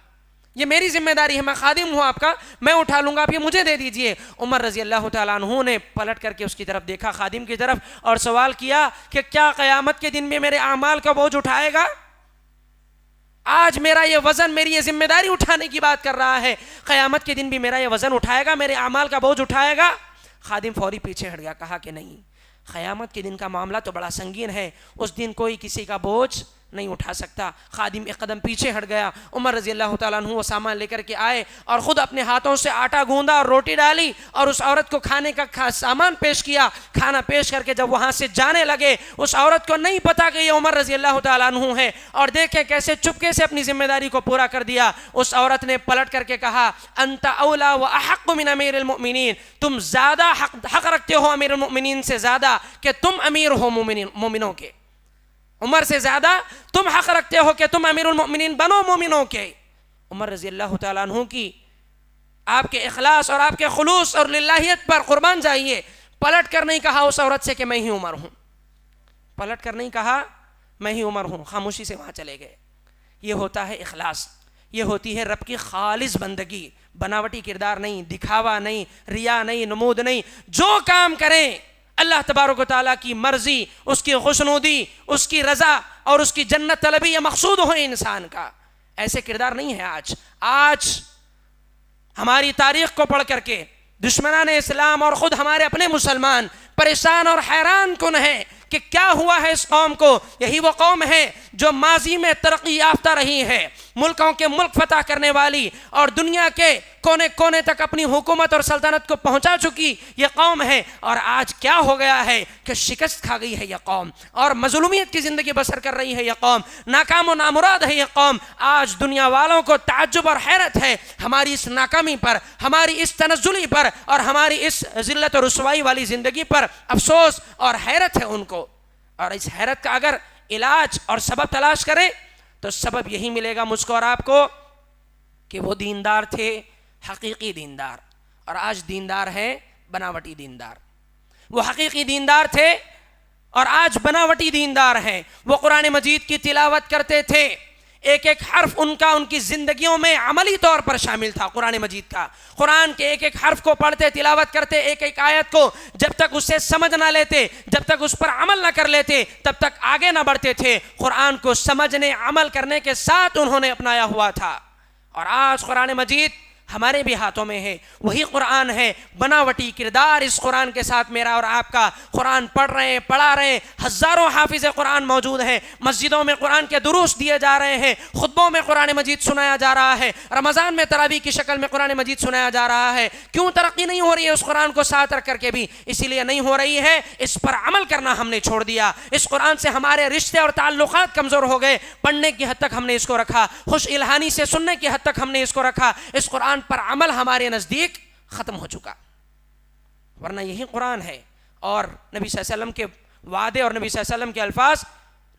یہ میری ذمہ داری ہے، میں خادم ہوں آپ کا، میں اٹھا لوں گا، آپ یہ مجھے دے دیجئے۔ عمر رضی اللہ تعالیٰ عنہ نے پلٹ کر کے اس کی طرف دیکھا، خادم کی طرف، اور سوال کیا کہ کیا قیامت کے دن میں میرے اعمال کا بوجھ اٹھائے گا؟ آج میرا یہ وزن، میری یہ ذمہ داری اٹھانے کی بات کر رہا ہے، قیامت کے دن بھی میرا یہ وزن اٹھائے گا، میرے اعمال کا بوجھ اٹھائے گا؟ خادم فوری پیچھے ہٹ گیا، کہا کہ نہیں، قیامت کے دن کا معاملہ تو بڑا سنگین ہے، اس دن کوئی کسی کا بوجھ نہیں اٹھا سکتا۔ خادم ایک قدم پیچھے ہٹ گیا۔ عمر رضی اللہ تعالیٰ عنہ وہ سامان لے کر کے آئے، اور خود اپنے ہاتھوں سے آٹا گوندا اور روٹی ڈالی، اور اس عورت کو کھانے کا سامان پیش کیا۔ کھانا پیش کر کے جب وہاں سے جانے لگے، اس عورت کو نہیں پتا کہ یہ عمر رضی اللہ تعالیٰ عنہ ہے، اور دیکھیں کیسے چپکے سے اپنی ذمہ داری کو پورا کر دیا۔ اس عورت نے پلٹ کر کے کہا انت اولا و احق من امیر المؤمنین، تم زیادہ حق رکھتے ہو امیر المؤمنین سے زیادہ کہ تم امیر ہو مومنوں کے، عمر سے زیادہ تم حق رکھتے ہو کہ تم امیر المؤمنین بنو مومنوں کے۔ عمر رضی اللہ تعالیٰ عنہ کی آپ کے اخلاص اور آپ کے خلوص اور للہیت پر قربان جائیے، پلٹ کر نہیں کہا اس عورت سے کہ میں ہی عمر ہوں، پلٹ کر نہیں کہا میں ہی عمر ہوں، خاموشی سے وہاں چلے گئے۔ یہ ہوتا ہے اخلاص، یہ ہوتی ہے رب کی خالص بندگی، بناوٹی کردار نہیں، دکھاوا نہیں، ریا نہیں، نمود نہیں، جو کام کریں اللہ تبارک و تعالیٰ کی مرضی، اس کی خوشنودی، اس کی رضا اور اس کی جنت طلبی یہ مقصود ہو انسان کا۔ ایسے کردار نہیں ہے آج ہماری تاریخ کو پڑھ کر کے دشمنان اسلام اور خود ہمارے اپنے مسلمان پریشان اور حیران کن ہیں کہ کیا ہوا ہے اس قوم کو۔ یہی وہ قوم ہے جو ماضی میں ترقی یافتہ رہی ہے، ملکوں کے ملک فتح کرنے والی، اور دنیا کے کونے کونے تک اپنی حکومت اور سلطنت کو پہنچا چکی یہ قوم ہے، اور آج کیا ہو گیا ہے کہ شکست کھا گئی ہے یہ قوم، اور مظلومیت کی زندگی بسر کر رہی ہے یہ قوم، ناکام و نامراد ہے یہ قوم۔ آج دنیا والوں کو تعجب اور حیرت ہے ہماری اس ناکامی پر، ہماری اس تنزلی پر، اور ہماری اس ذلت و رسوائی والی زندگی پر افسوس اور حیرت ہے ان کو۔ اور اس حیرت کا اگر علاج اور سبب تلاش کریں تو سبب یہی ملے گا مجھ کو اور آپ کو کہ وہ دیندار تھے، حقیقی دیندار، اور آج دیندار ہے بناوٹی دیندار۔ وہ حقیقی دیندار تھے اور آج بناوٹی دیندار ہیں۔ وہ قرآن مجید کی تلاوت کرتے تھے، ایک ایک حرف ان کی زندگیوں میں عملی طور پر شامل تھا۔ قرآن مجید کا، قرآن کے ایک ایک حرف کو پڑھتے، تلاوت کرتے، ایک ایک آیت کو جب تک اسے سمجھ نہ لیتے، جب تک اس پر عمل نہ کر لیتے، تب تک آگے نہ بڑھتے تھے۔ قرآن کو سمجھنے، عمل کرنے کے ساتھ انہوں نے اپنایا ہوا تھا۔ اور آج قرآن مجید ہمارے بھی ہاتھوں میں ہے، وہی قرآن ہے، بناوٹی کردار اس قرآن کے ساتھ میرا اور آپ کا۔ قرآن پڑھ رہے ہیں، پڑھا رہے ہیں، ہزاروں حافظ قرآن موجود ہیں، مسجدوں میں قرآن کے دروس دیے جا رہے ہیں، خطبوں میں قرآن مجید سنایا جا رہا ہے، رمضان میں تراویح کی شکل میں قرآن مجید سنایا جا رہا ہے۔ کیوں ترقی نہیں ہو رہی ہے اس قرآن کو ساتھ رکھ کر کے بھی؟ اسی لیے نہیں ہو رہی ہے اس پر عمل کرنا ہم نے چھوڑ دیا۔ اس قرآن سے ہمارے رشتے اور تعلقات کمزور ہو گئے، پڑھنے کی حد تک ہم نے اس کو رکھا، خوش الہانی سے سننے کی حد تک ہم نے اس کو رکھا، اس قرآن پر عمل ہمارے نزدیک ختم ہو چکا۔ ورنہ یہی قرآن ہے، اور نبی صلی اللہ علیہ وسلم کے وعدے اور نبی صلی اللہ علیہ وسلم کے الفاظ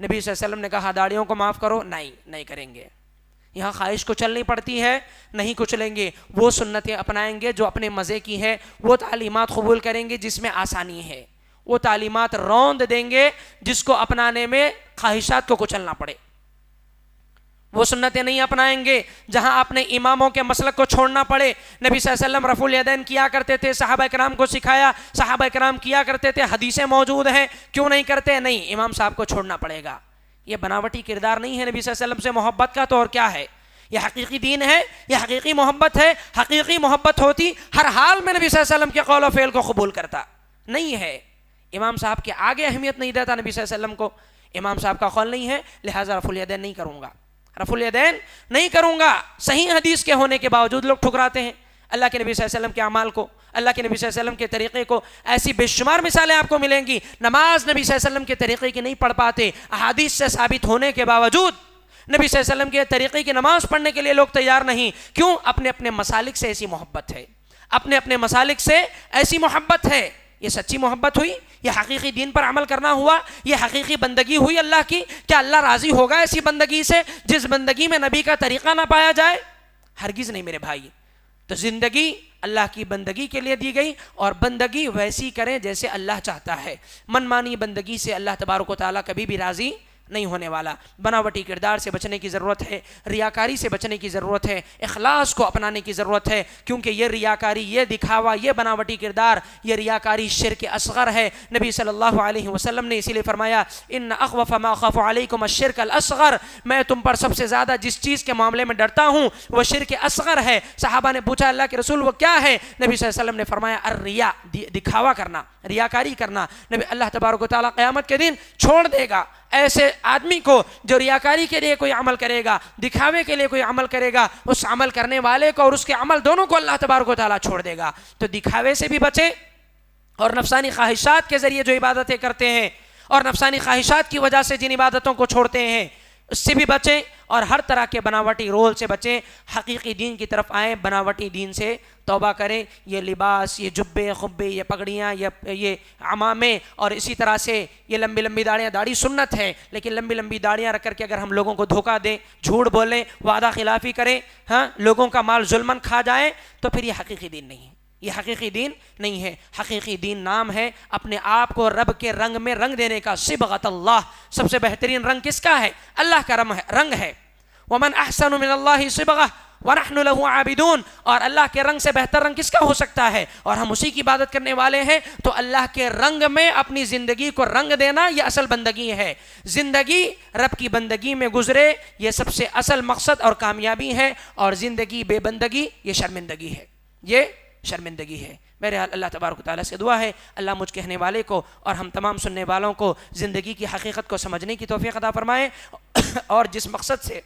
نبی صلی اللہ علیہ وسلم نے کہا داڑھیوں کو معاف کرو، نہیں کریں گے. یہاں خواہش کچلنی پڑتی ہے، نہیں کچلیں گے. وہ سنتیں اپنائیں گے جو اپنے مزے کی ہے، وہ تعلیمات قبول کریں گے جس میں آسانی ہے، وہ تعلیمات روند دیں گے جس کو اپنانے میں خواہشات کو کچلنا پڑے. وہ سنتیں نہیں اپنائیں گے جہاں اپنے اماموں کے مسلک کو چھوڑنا پڑے. نبی صلی اللہ علیہ وسلم رفع الیدین کیا کرتے تھے، صحابہ کرام کو سکھایا، صحابہ کرام کیا کرتے تھے، حدیثیں موجود ہیں، کیوں نہیں کرتے؟ نہیں، امام صاحب کو چھوڑنا پڑے گا. یہ بناوٹی کردار نہیں ہے نبی صلی اللہ علیہ وسلم سے محبت کا. تو اور کیا ہے؟ یہ حقیقی دین ہے، یہ حقیقی محبت ہے. حقیقی محبت ہوتی ہر حال میں نبی صلی اللہ علیہ وسلم کے قول و فعل کو قبول کرتا. نہیں ہے، امام صاحب کے آگے اہمیت نہیں دیتا نبی صلی اللہ علیہ وسلم کو. امام صاحب کا قول نہیں ہے لہٰذا رفع الیدین نہیں کروں گا، رفع الیدین نہیں کروں گا. صحیح حدیث کے ہونے کے باوجود لوگ ٹھکراتے ہیں اللہ کے نبی صلی اللہ علیہ وسلم کے اعمال کو، اللہ کے نبی صلی اللہ علیہ وسلم کے طریقے کو. ایسی بے شمار مثالیں آپ کو ملیں گی. نماز نبی صلی اللہ علیہ وسلم کے طریقے کی نہیں پڑھ پاتے، احادیث سے ثابت ہونے کے باوجود نبی صلی اللہ علیہ وسلم کے طریقے کی نماز پڑھنے کے لیے لوگ تیار نہیں. کیوں؟ اپنے اپنے مسالک سے ایسی محبت ہے، اپنے اپنے مسالک سے ایسی محبت ہے. یہ سچی محبت ہوئی، یہ حقیقی دین پر عمل کرنا ہوا، یہ حقیقی بندگی ہوئی اللہ کی. کیا اللہ راضی ہوگا ایسی بندگی سے جس بندگی میں نبی کا طریقہ نہ پایا جائے؟ ہرگز نہیں میرے بھائی. تو زندگی اللہ کی بندگی کے لیے دی گئی، اور بندگی ویسی کریں جیسے اللہ چاہتا ہے. من مانی بندگی سے اللہ تبارک و تعالیٰ کبھی بھی راضی نہیں ہونے والا. بناوٹی کردار سے بچنے کی ضرورت ہے، ریاکاری سے بچنے کی ضرورت ہے، اخلاص کو اپنانے کی ضرورت ہے. کیونکہ یہ ریاکاری، یہ دکھاوا، یہ بناوٹی کردار، یہ ریاکاری شرک اصغر ہے. نبی صلی اللہ علیہ وسلم نے اسی لیے فرمایا ان اخوف ما اخاف علیکم الشرک الاصغر، میں تم پر سب سے زیادہ جس چیز کے معاملے میں ڈرتا ہوں وہ شرک اصغر ہے. صحابہ نے پوچھا اللہ کے رسول وہ کیا ہے؟ نبی صلی اللہ علیہ وسلم نے فرمایا الریا، دکھاوا کرنا، ریاکاری کرنا. نبی اللہ تبارک و تعالیٰ قیامت کے دن چھوڑ دے گا ایسے آدمی کو جو ریاکاری کے لیے کوئی عمل کرے گا، دکھاوے کے لیے کوئی عمل کرے گا. اس عمل کرنے والے کو اور اس کے عمل دونوں کو اللہ تبارک و تعالیٰ چھوڑ دے گا. تو دکھاوے سے بھی بچے، اور نفسانی خواہشات کے ذریعے جو عبادتیں کرتے ہیں اور نفسانی خواہشات کی وجہ سے جن عبادتوں کو چھوڑتے ہیں اس سے بھی بچیں، اور ہر طرح کے بناوٹی رول سے بچیں. حقیقی دین کی طرف آئیں، بناوٹی دین سے توبہ کریں. یہ لباس، یہ جبے خبے، یہ پگڑیاں، یہ عمامے، اور اسی طرح سے یہ لمبی لمبی داڑیاں، داڑھی سنت ہے لیکن لمبی لمبی داڑیاں رکھ کر کے اگر ہم لوگوں کو دھوکہ دیں، جھوٹ بولیں، وعدہ خلافی کریں، لوگوں کا مال ظلماً کھا جائیں، تو پھر یہ حقیقی دین نہیں ہے. یہ حقیقی دین نہیں ہے. حقیقی دین نام ہے اپنے آپ کو رب کے رنگ میں رنگ دینے کا. صبغۃ اللہ، سب سے بہترین رنگ کس کا ہے؟ اللہ کا رنگ ہے. ومن احسن من اللہ صبغہ ونحن له عابدون، اور اللہ کے رنگ سے بہتر رنگ کس کا ہو سکتا ہے؟ اور ہم اسی کی عبادت کرنے والے ہیں. تو اللہ کے رنگ میں اپنی زندگی کو رنگ دینا یہ اصل بندگی ہے. زندگی رب کی بندگی میں گزرے یہ سب سے اصل مقصد اور کامیابی ہے، اور زندگی بے بندگی یہ شرمندگی ہے، یہ شرمندگی ہے. میرے حال اللہ تبارک و تعالیٰ سے دعا ہے اللہ مجھ کہنے والے کو اور ہم تمام سننے والوں کو زندگی کی حقیقت کو سمجھنے کی توفیق عطا فرمائے، اور جس مقصد سے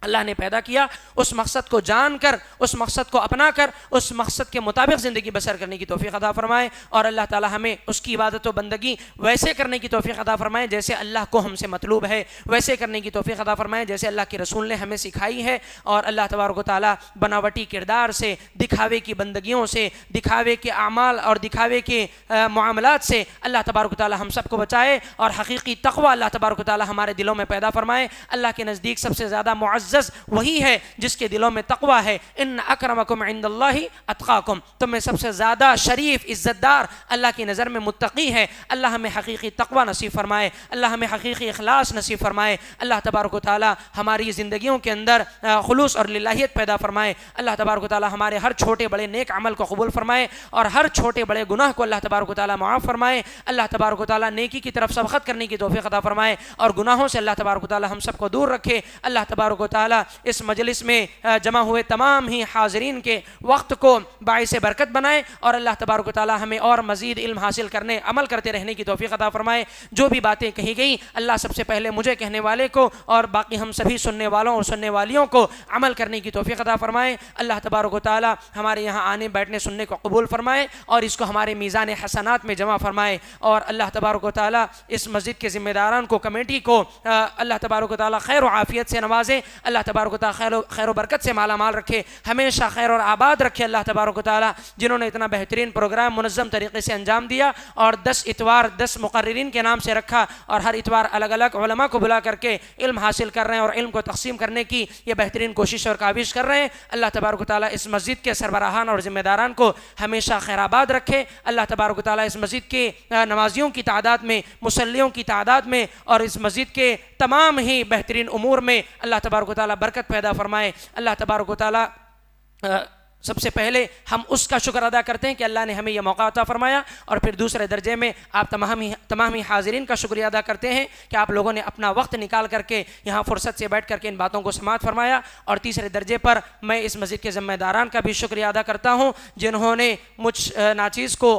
اللہ نے پیدا کیا اس مقصد کو جان کر، اس مقصد کو اپنا کر، اس مقصد کے مطابق زندگی بسر کرنے کی توفیق عطا فرمائے. اور اللہ تعالی ہمیں اس کی عبادت و بندگی ویسے کرنے کی توفیق عطا فرمائے جیسے اللہ کو ہم سے مطلوب ہے، ویسے کرنے کی توفیق عطا فرمائے جیسے اللہ کے رسول نے ہمیں سکھائی ہے. اور اللہ تبارک و تعالی بناوٹی کردار سے، دکھاوے کی بندگیوں سے، دکھاوے کے اعمال اور دکھاوے کے معاملات سے اللہ تبارک و تعالی ہم سب کو بچائے، اور حقیقی تقوی اللہ تبارک و تعالی ہمارے دلوں میں پیدا فرمائے. اللہ کے نزدیک سب سے زیادہ معزز وہی ہے جس کے دلوں میں تقوی ہے. ان اکرمکم عند اللہ اتقاکم، تم میں سب سے زیادہ شریف، عزت دار اللہ کی نظر میں متقی ہے. اللہ ہمیں حقیقی تقوی نصیب فرمائے، اللہ ہمیں حقیقی اخلاص نصیب فرمائے. اللہ تبارک و تعالی ہماری زندگیوں کے اندر خلوص اور للہیت پیدا فرمائے. اللہ تبارک و تعالی ہمارے ہر چھوٹے بڑے نیک عمل کو قبول فرمائے، اور ہر چھوٹے بڑے گناہ کو اللہ تبارک و تعالی معاف فرمائے. اللہ تبارک و تعالی نیکی کی طرف سبقت کرنے کی توفیق عطا فرمائے، اور گناہوں سے اللہ تبارک و تعالی ہم سب کو دور رکھے. اللہ تبارک و تعالی اس مجلس میں جمع ہوئے تمام ہی حاضرین کے وقت کو باعث برکت بنائے، اور اللہ تبارک و تعالی ہمیں اور مزید علم حاصل کرنے، عمل کرتے رہنے کی توفیق عطا فرمائے. جو بھی باتیں کہی گئی اللہ سب سے پہلے مجھے کہنے والے کو اور باقی ہم سبھی سننے والوں اور سننے والیوں کو عمل کرنے کی توفیق عطا فرمائے. اللہ تبارک و تعالی ہمارے یہاں آنے بیٹھنے سننے کو قبول فرمائے، اور اس کو ہمارے میزان حسنات میں جمع فرمائے. اور اللہ تبارک و تعالی اس مسجد کے ذمہ داران کو، کمیٹی کو اللہ تبارک و تعالی خیر و عافیت سے نوازے. اللہ تبارک و تعالی خیر و برکت سے مالا مال رکھے، ہمیشہ خیر اور آباد رکھے اللہ تبارک و تعالی، جنہوں نے اتنا بہترین پروگرام منظم طریقے سے انجام دیا اور 10 اتوار 10 مقررین کے نام سے رکھا، اور ہر اتوار الگ الگ علماء کو بلا کر کے علم حاصل کر رہے ہیں اور علم کو تقسیم کرنے کی یہ بہترین کوشش اور کاوش کر رہے ہیں۔ اللہ تبارک و تعالی اس مسجد کے سربراہان اور ذمہ داران کو ہمیشہ خیر آباد رکھے۔ اللہ تبارک و تعالی اس مسجد کے نمازیوں کی تعداد میں، مصلیوں کی تعداد میں اور اس مسجد کے تمام ہی بہترین امور میں اللہ تبارک و تعالی برکت پیدا فرمائے۔ اللہ تبارک و تعالی سب سے پہلے ہم اس کا شکر ادا کرتے ہیں کہ اللہ نے ہمیں یہ موقع عطا فرمایا، اور پھر دوسرے درجے میں آپ تمام ہی حاضرین کا شکریہ ادا کرتے ہیں کہ آپ لوگوں نے اپنا وقت نکال کر کے یہاں فرصت سے بیٹھ کر کے ان باتوں کو سماعت فرمایا، اور تیسرے درجے پر میں اس مسجد کے ذمہ داران کا بھی شکریہ ادا کرتا ہوں جنہوں نے مجھ ناچیز کو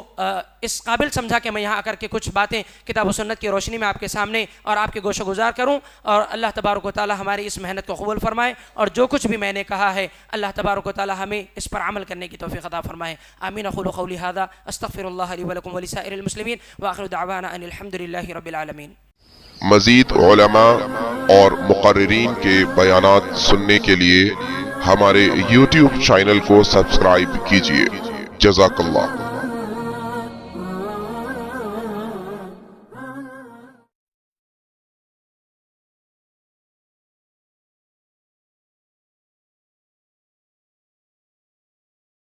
اس قابل سمجھا کہ میں یہاں آ کر کے کچھ باتیں کتاب و سنت کی روشنی میں آپ کے سامنے اور آپ کے گوش و گزار کروں، اور اللہ تبارک و تعالی ہماری اس محنت کو قبول فرمائے، اور جو کچھ بھی میں نے کہا ہے اللہ تبارک و تعالی ہمیں اس پر عمل کرنے کی توفیق عطا فرمائے۔ آمین۔ اقول قولی ھذا استغفر اللہ لی ولکم ولسائر المسلمین وآخر دعوانا ان الحمد للہ رب العالمین۔ مزید علماء اور مقررین کے بیانات سننے کے لیے ہمارے YouTube چینل کو سبسکرائب کیجیے۔ جزاک اللہ۔